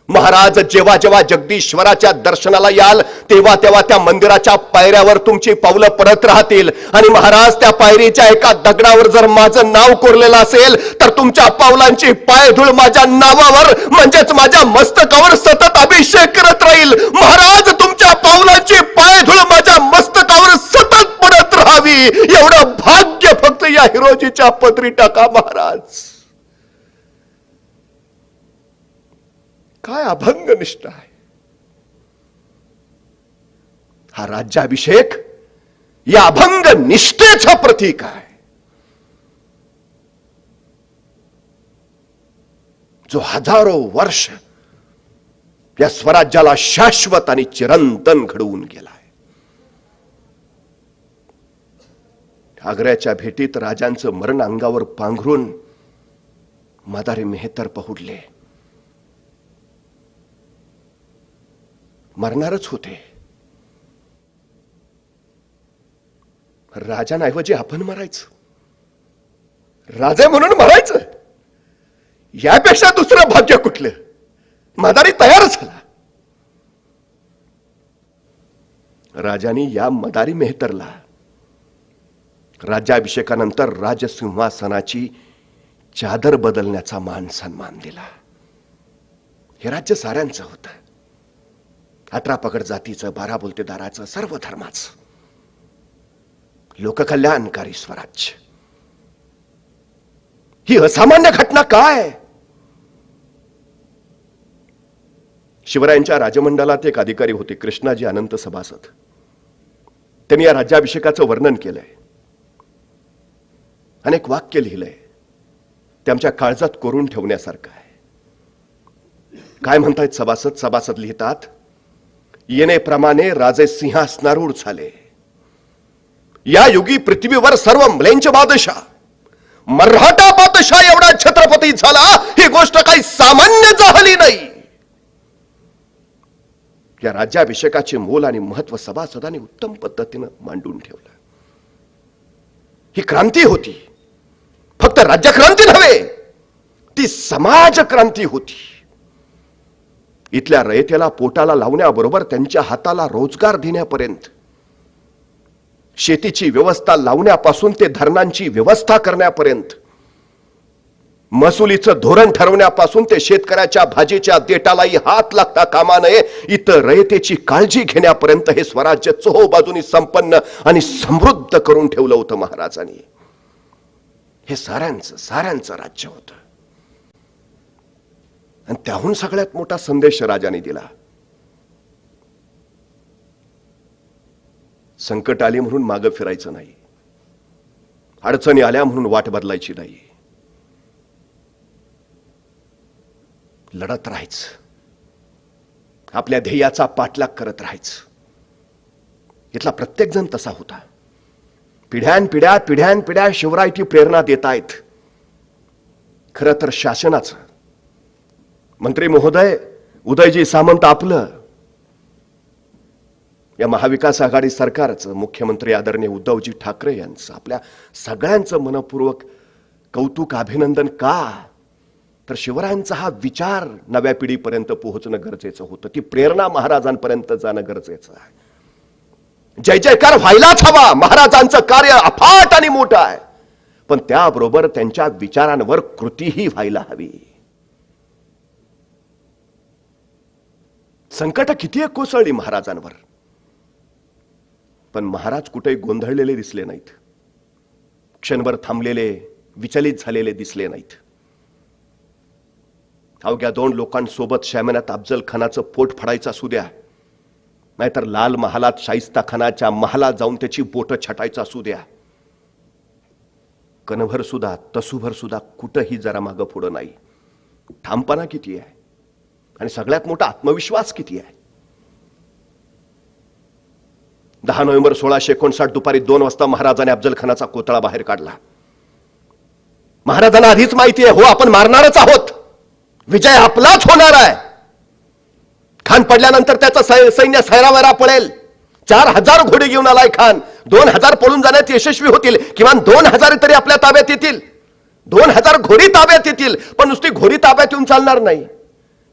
महाराज, जेव्हा जेव्हा जगदीश्वराच्या दर्शनाला याल तेव्हा तेव्हा त्या मंदिराच्या पायऱ्यावर तुमची पावलं पडत राहतील. आणि महाराज, त्या पायरीच्या एका दगडावर जर माझं नाव कोरलेलं असेल तर तुमच्या पावलांची पायधूळ माझ्या नावावर म्हणजेच माझ्या मस्तकावर सतत अभिषेक करत राहील. महाराज, तुमच्या पावलांची पायधूळ माझ्या मस्तकावर सतत पडत राहावी एवढं भाग्य फक्त या हिरोजीच्या पदरी टाका. महाराज, काय अभंग निष्ठा आहे. हा राज्याभिषेक या अभंग निष्ठेचं प्रतीक आहे. जो हजारो वर्ष या स्वराज्याला शाश्वत आणि चिरंतन घडवून गेलाय. आग्र्याच्या भेटीत राजांचं मरण अंगावर पांघरून मदारी मेहतर पहुडले. मरणारच होते. राजांऐवजी आपण मरायचं, राजे म्हणून मरायचं, यापेक्षा दुसरं भाग्य कुठलं? मदारी तयार झाला. राजांनी या मदारी मेहतरला राज्याभिषेकानंतर राजसिंहासनाची चादर बदलण्याचा मान सन्मान दिला. हे राज्य साऱ्यांचं होतं. 18 पगड जातीचं, 12 बोलतेदाराचं, सर्व धर्माचं लोककल्याणकारी स्वराज्य. ही असामान्य घटना काय? शिवरायांच्या राजमंडलात एक अधिकारी होते, कृष्णाजी अनंत सभासद. त्यांनी या राज्याभिषेकाचं वर्णन केलंय, अनेक वाक्य लिहिलंय, ते आमच्या काळजात कोरून ठेवण्यासारखं आहे. काय म्हणतायत सभासद? सभासद लिहितात, येणेप्रमाणे राजे सिंहासनारूढ झाले, या युगी पृथ्वीवर सर्व म्लेंच बादशाह, मराठा बादशाह एवढा छत्रपती झाला, ही गोष्ट काही सामान्य झाली नाही. या राज्याभिषेकाचे मोल आणि महत्व सभासदांनी उत्तम पद्धतीनं मांडून ठेवलं. ही क्रांती होती, फक्त राज्यक्रांती नव्हे, ती समाज क्रांती होती. इथल्या रयतेला पोटाला लावण्याबरोबर त्यांच्या हाताला रोजगार देण्यापर्यंत, शेतीची व्यवस्था लावण्यापासून ते धरणांची व्यवस्था करण्यापर्यंत, महसुलीचं धोरण ठरवण्यापासून ते शेतकऱ्याच्या भाजीच्या देटालाही हात लागता कामा नये, इतर रयतेची काळजी घेण्यापर्यंत हे स्वराज्य चोहोबाजूनी संपन्न आणि समृद्ध करून ठेवलं होतं महाराजांनी. हे साऱ्यांचं राज्य होतं. आणि त्याहून सगळ्यात मोठा संदेश राजाने दिला. संकट आली म्हणून मागं फिरायचं नाही, अडचणी आल्या म्हणून वाट बदलायची नाही, लढत राहायचं, आपल्या ध्येयाचा पाठलाग करत राहायचं. इथला प्रत्येक जण तसा होता. पिढ्यानपिढ्या शिवरायची प्रेरणा देत आहेत. खरं तर शासनाचं, मंत्री महोदय उदयजी सामंत आपलं, या महाविकास आघाडी सरकारचं, मुख्यमंत्री आदरणीय उद्धवजी ठाकरे यांचं, आपल्या सगळ्यांचं मनपूर्वक कौतुक अभिनंदन. का तर शिवरायांचा हा विचार नव्या पिढीपर्यंत पोहोचणं गरजेचं होतं. ती प्रेरणा महाराजांपर्यंत जाणं गरजेचं आहे. जय जयकार व्हायलाच हवा. महाराजांचं कार्य अफाट आणि मोठं आहे, पण त्याबरोबर त्यांच्या विचारांवर कृतीही व्हायला हवी. संकट किती कोसळली महाराजांवर, पण महाराज कुठेही गोंधळलेले दिसले नाहीत, क्षणभर थांबलेले, विचलित झालेले दिसले नाहीत. अवघ्या 2 लोकांसोबत शहामनात अफजल खानाचं पोट फाडायचं असू द्या, नाहीतर लाल महालात शाहिस्ता खानाच्या महालात जाऊन त्याची बोट छटायचं असू द्या, कणभर सुद्धा, तसूभर सुद्धा कुठंही जरा मागं पुढं नाही. ठामपणा किती आहे आणि सगळ्यात मोठा आत्मविश्वास किती आहे. 10 नोव्हेंबर 1659 दुपारी 2 वाजता महाराजांनी अफजल खानाचा कोतळा बाहेर काढला. महाराजांना आधीच माहिती आहे, हो आपण मारणारच आहोत, विजय आपलाच होणार आहे. खान पडल्यानंतर त्याचा सैन्य सैरावैरा पळेल. 4000 घोडे घेऊन आलाय खान. 2000 पळून जाण्यात यशस्वी होतील, किमान 2000 तरी आपल्या ताब्यात येतील. 2000 घोडी ताब्यात येतील, पण नुसती घोडी ताब्यात येऊन चालणार नाही.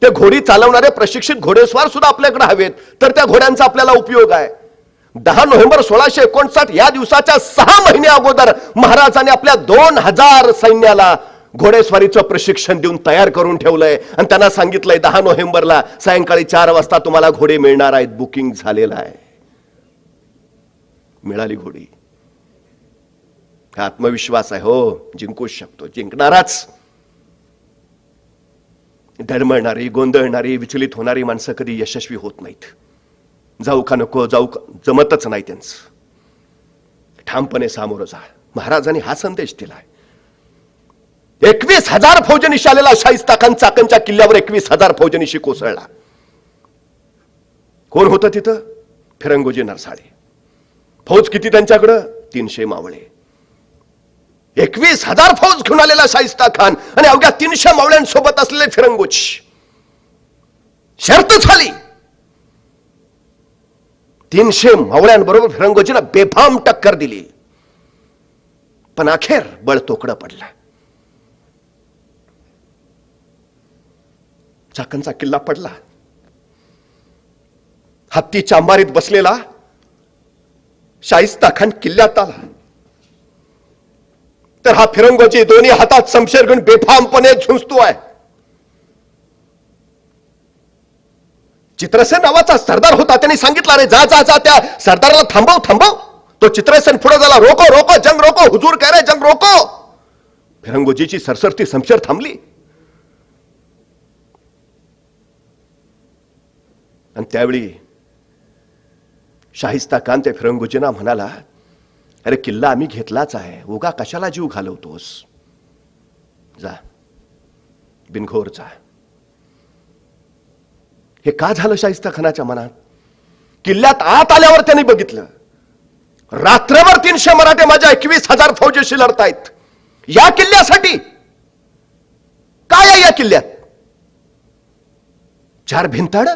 ते घोडी चालवणारे प्रशिक्षित घोडेस्वार सुद्धा आपल्याकडे हवेत, तर त्या घोड्यांचा आपल्याला उपयोग आहे. 10 नोव्हेंबर 1659 या दिवसाच्या 6 महिने अगोदर महाराजांनी आपल्या 2000 सैन्याला घोडेस्वारीचं प्रशिक्षण देऊन तयार करून ठेवलंय आणि त्यांना सांगितलंय 10 नोव्हेंबरला सायंकाळी 4 वाजता तुम्हाला घोडे मिळणार आहेत. बुकिंग झालेलं आहे. मिळाली घोडी. हा आत्मविश्वास आहे. हो जिंकूच शकतो, जिंकणाराच. डळमळणारी, गोंधळणारी, विचलित होणारी माणसं कधी यशस्वी होत नाहीत. जाऊ का नको जाऊ का, जमतच नाही त्यांचं. ठामपणे सामोरं जा. महाराजांनी हा संदेश दिलाय. 21,000 फौजनीशी आलेला शाहिस्ता खान चाकणच्या किल्ल्यावर 21,000 फौजनीशी कोसळला. कोण होतं तिथं? फिरंगोजी नरसाळे. फौज किती त्यांच्याकडं? 300 मावळे. 21,000 फौज घेऊन आलेला शाहिस्ता खान आणि अवघ्या 300 मावळ्यांसोबत असलेले फिरंगोजी. शर्त झाली, 300 मावळ्यांबरोबर फिरंगोजीला बेफाम टक्कर दिली, पण अखेर बळ तोकडं पडलं. चाकणचा किल्ला पडला. हत्तीच्या अंबारीत बसलेला शाहिस्ता खान किल्ल्यात आला, तर हा फिरंगोजी दोन्ही हातात शमशेर घेऊन बेफामपणे झुंजतो आहे. चित्रसेन नावाचा सरदार होता, त्यांनी सांगितलं, अरे जा जा जा, त्या सरदाराला थांबव थांबव. तो चित्रसेन पुढे झाला, रोको रोको जंग रोको, हुजूर कह रहे जंग रोको. फिरंगोजीची सरसरती शमशेर थांबली आणि त्यावेळी शाहिस्ता खान त्या फिरंगोजींना म्हणाला, अरे किल्ला आम्ही घेतलाच आहे, उगा कशाला जीव घालवतोस, जा बिनघोर जा. हे का झालं शाहिस्ता खानाच्या मनात? किल्ल्यात आत आल्यावर त्यांनी बघितलं, रात्रभर 300 मराठे माझ्या 21,000 फौजेशी लढतायत. या किल्ल्यासाठी काय आहे या किल्ल्यात? 4 भिंताड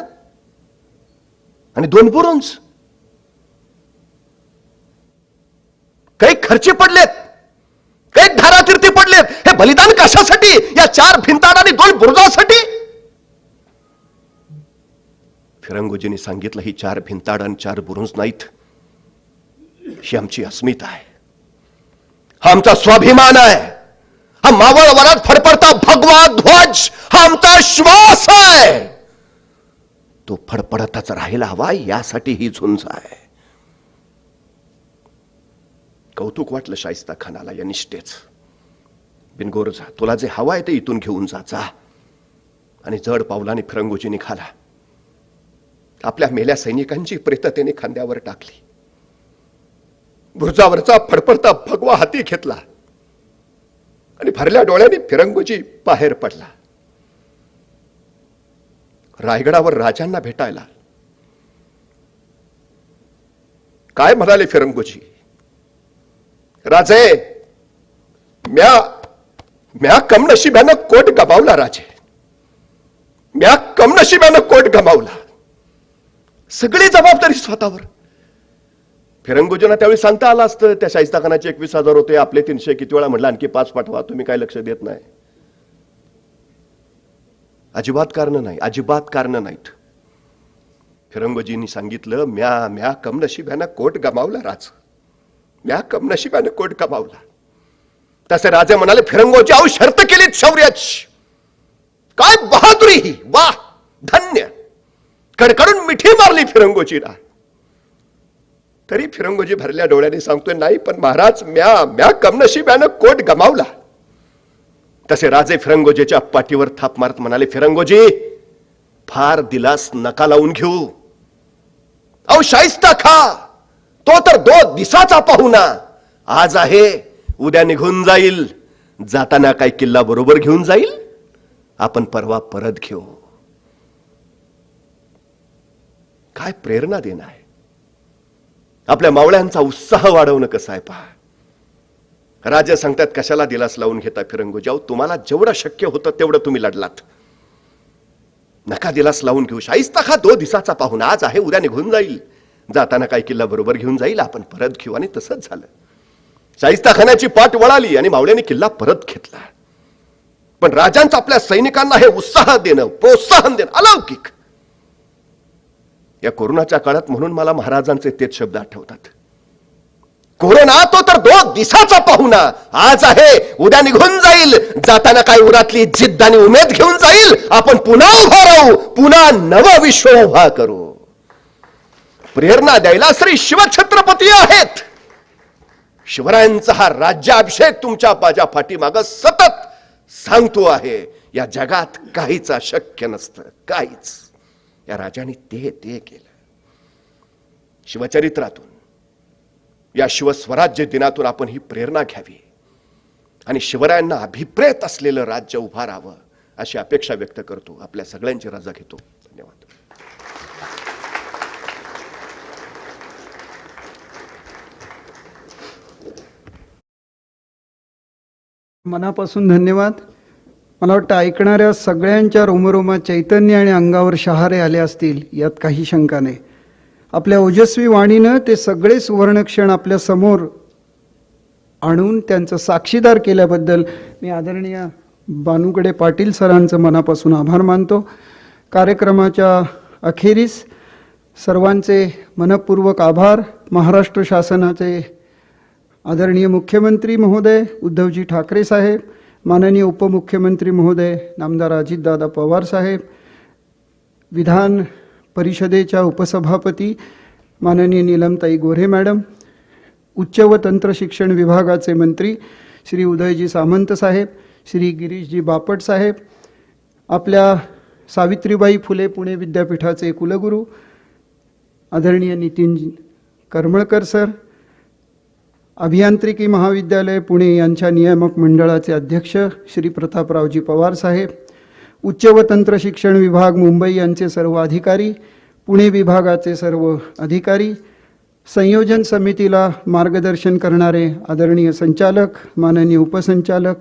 आणि 2 बुरुंज. काही खर्ची पडलेत, काही धारातीर्थी पडलेत. हे बलिदान कशासाठी? या 4 भिंताड आणि 2 बुरुजासाठी. फिरंगोजींनी सांगितलं, ही 4 भिंताड आणि 4 बुरुज नाहीत, ही आमची अस्मिता आहे, हा आमचा स्वाभिमान आहे, हा मावळ वरात फडफडता भगवा ध्वज हा आमचा श्वास आहे. तो फडफडतच राहायला हवा, यासाठी ही झुंज आहे. कौतुक वाटलं शाहिस्ता खानाला या निष्ठेच. बिनगोर जा, तुला जे हवा आहे ते इथून घेऊन जा. आणि जड पावलाने फिरंगोजी निघाला. आपल्या मेल्या सैनिकांची प्रेत त्याने खांद्यावर टाकली. बुरुजावरचा फडफडता भगवा हाती घेतला आणि भरल्या डोळ्याने फिरंगोजी बाहेर पडला. रायगडावर राजांना भेटायला. काय म्हणाले फिरंगोजी? राजे, म्या कमनशिब्यानं कोट गमावला. राजे, म्या कमनशिब्यानं कोट गमावला. सगळी जबाबदारी स्वतःवर. फिरंगोजींना त्यावेळी सांगता आलं असतं, त्या शाहिस्ता खानाचे 21,000 होते, आपले 300. किती वेळा म्हटलं आणखी 5 पाठवा, तुम्ही काय लक्ष देत नाही. अजिबात कारण नाही, अजिबात कारण नाहीत. फिरंगोजींनी सांगितलं, म्या कमनशिब्यानं कोट गमावला. राज, म्या कमनशिब्यानं कोट गमावला. तसे राजे म्हणाले, फिरंगोजी अहो शर्त केली शौर्याची. काय बहादुरी ही, वाह धन्य. कडकडून मिठी मारली फिरंगोजीला. तरी फिरंगोजी भरल्या डोळ्याने सांगतोय, नाही पण महाराज, म्या कमनशिब्यानं कोट गमावला. तसे राजे फिरंगोजीच्या पाठीवर थाप मारत म्हणाले, फिरंगोजी फार दिलास नका लावून घेऊ. अहो शाहिस्ता खा, तो तर 2 दिवसाचा पाहुणा. आज आहे, उद्या निघून जाईल. जाताना काय किल्ला बरोबर घेऊन जाईल, आपण परवा परत घेऊ. काय प्रेरणा देणं आहे. आपल्या मावळ्यांचा उत्साह वाढवणं कसं आहे पहा. राजा सांगतात, कशाला दिलास लावून घेता फिरंगोजी? अहो तुम्हाला जेवढं शक्य होतं तेवढं तुम्ही लढलात, नका दिलास लावून घेऊ. शाहिस्ता खा 2 दिवसाचा पाहुणा, आज आहे उद्या निघून जाईल. जाताना काय किल्ला बरोबर घेऊन जाईल, आपण परत घेऊ. आणि तसंच झालं. शाहिस्ता खानाची पाठ वळाली आणि मावळ्यांनी किल्ला परत घेतला. पण राजांचं आपल्या सैनिकांना हे उत्साह देणं, प्रोत्साहन देणं अलौकिक. या कोरोनाच्या काळात म्हणून मला महाराजांचे तेच शब्द आठवतात. कोरोना तो तर 2 दिवसाचा पाहुणा, आज आहे उद्या निघून जाईल. जाताना काय उरातली जिद्द आणि उमेद घेऊन जाईल, आपण पुन्हा उभा राहू, पुन्हा नवं विश्व उभा करू. प्रेरणा द्यायला श्री शिवछत्रपती आहेत. शिवरायांचा हा राज्याभिषेक तुमच्या माझ्या पाठीमागं सतत सांगतो आहे, या जगात काहीच अशक्य नसतं, काहीच. या राजाने ते केलं. शिवचरित्रातून, या शिवस्वराज्य दिनातून आपण ही प्रेरणा घ्यावी आणि शिवरायांना अभिप्रेत असलेलं राज्य उभा राहावं अशी अपेक्षा व्यक्त करतो. आपल्या सगळ्यांची रजा घेतो. धन्यवाद. मनापासून धन्यवाद. मला वाटतं ऐकणाऱ्या सगळ्यांच्या रोमरोमात चैतन्य आणि अंगावर शहारे आले असतील, यात काही शंका नाही. आपल्या ओजस्वी वाणीनं ते सगळे सुवर्णक्षण आपल्या समोर आणून त्यांचं साक्षीदार केल्याबद्दल मी आदरणीय बानुगडे पाटील सरांचं मनापासून आभार मानतो. कार्यक्रमाच्या अखेरीस सर्वांचे मनपूर्वक आभार. महाराष्ट्र शासनाचे आदरणीय मुख्यमंत्री महोदय उद्धवजी ठाकरे साहेब, माननीय उपमुख्यमंत्री महोदय नामदार अजितदादा पवार साहेब, विधान परिषदेच्या उपसभापती माननीय नीलमताई गोऱ्हे मॅडम, उच्च व तंत्र शिक्षण विभागाचे मंत्री श्री उदयजी सामंत साहेब, श्री गिरीशजी बापट साहेब, आपल्या सावित्रीबाई फुले पुणे विद्यापीठाचे कुलगुरू आदरणीय नितीन करमळकर सर, अभियांत्रिकी महाविद्यालय पुणे यांच्या नियामक मंडळाचे अध्यक्ष श्री प्रतापरावजी पवार साहेब, उच्च व तंत्र शिक्षण विभाग मुंबई यांचे सर्व अधिकारी, पुणे विभागाचे सर्व अधिकारी, संयोजन समितीला मार्गदर्शन करणारे आदरणीय संचालक, माननीय उपसंचालक,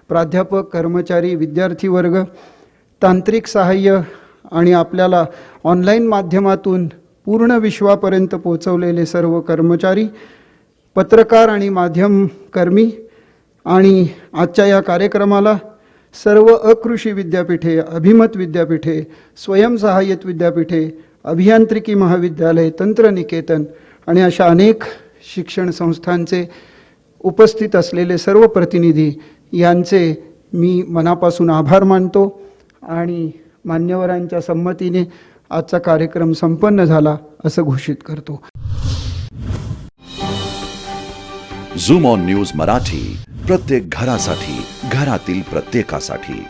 प्राध्यापक, कर्मचारी, विद्यार्थी वर्ग, तांत्रिक सहाय्य आणि आपल्याला ऑनलाईन माध्यमातून पूर्ण विश्वापर्यंत पोहोचवलेले सर्व कर्मचारी, पत्रकार आणि माध्यमकर्मी आणि आजच्या या कार्यक्रमाला सर्व अकृषी विद्यापीठे, अभिमत विद्यापीठे, स्वयंसहाय्यित विद्यापीठे, अभियांत्रिकी महाविद्यालय, तंत्रनिकेतन आणि अशा अनेक शिक्षण संस्थांचे उपस्थित असलेले सर्व प्रतिनिधी यांचे मी मनापासून आभार मानतो आणि मान्यवरांच्या संमतीने आजचा कार्यक्रम संपन्न झाला असं घोषित करतो. झूम ऑन न्यूज मराठी, प्रत्येक घरासाठी, घरातील प्रत्येकासाठी.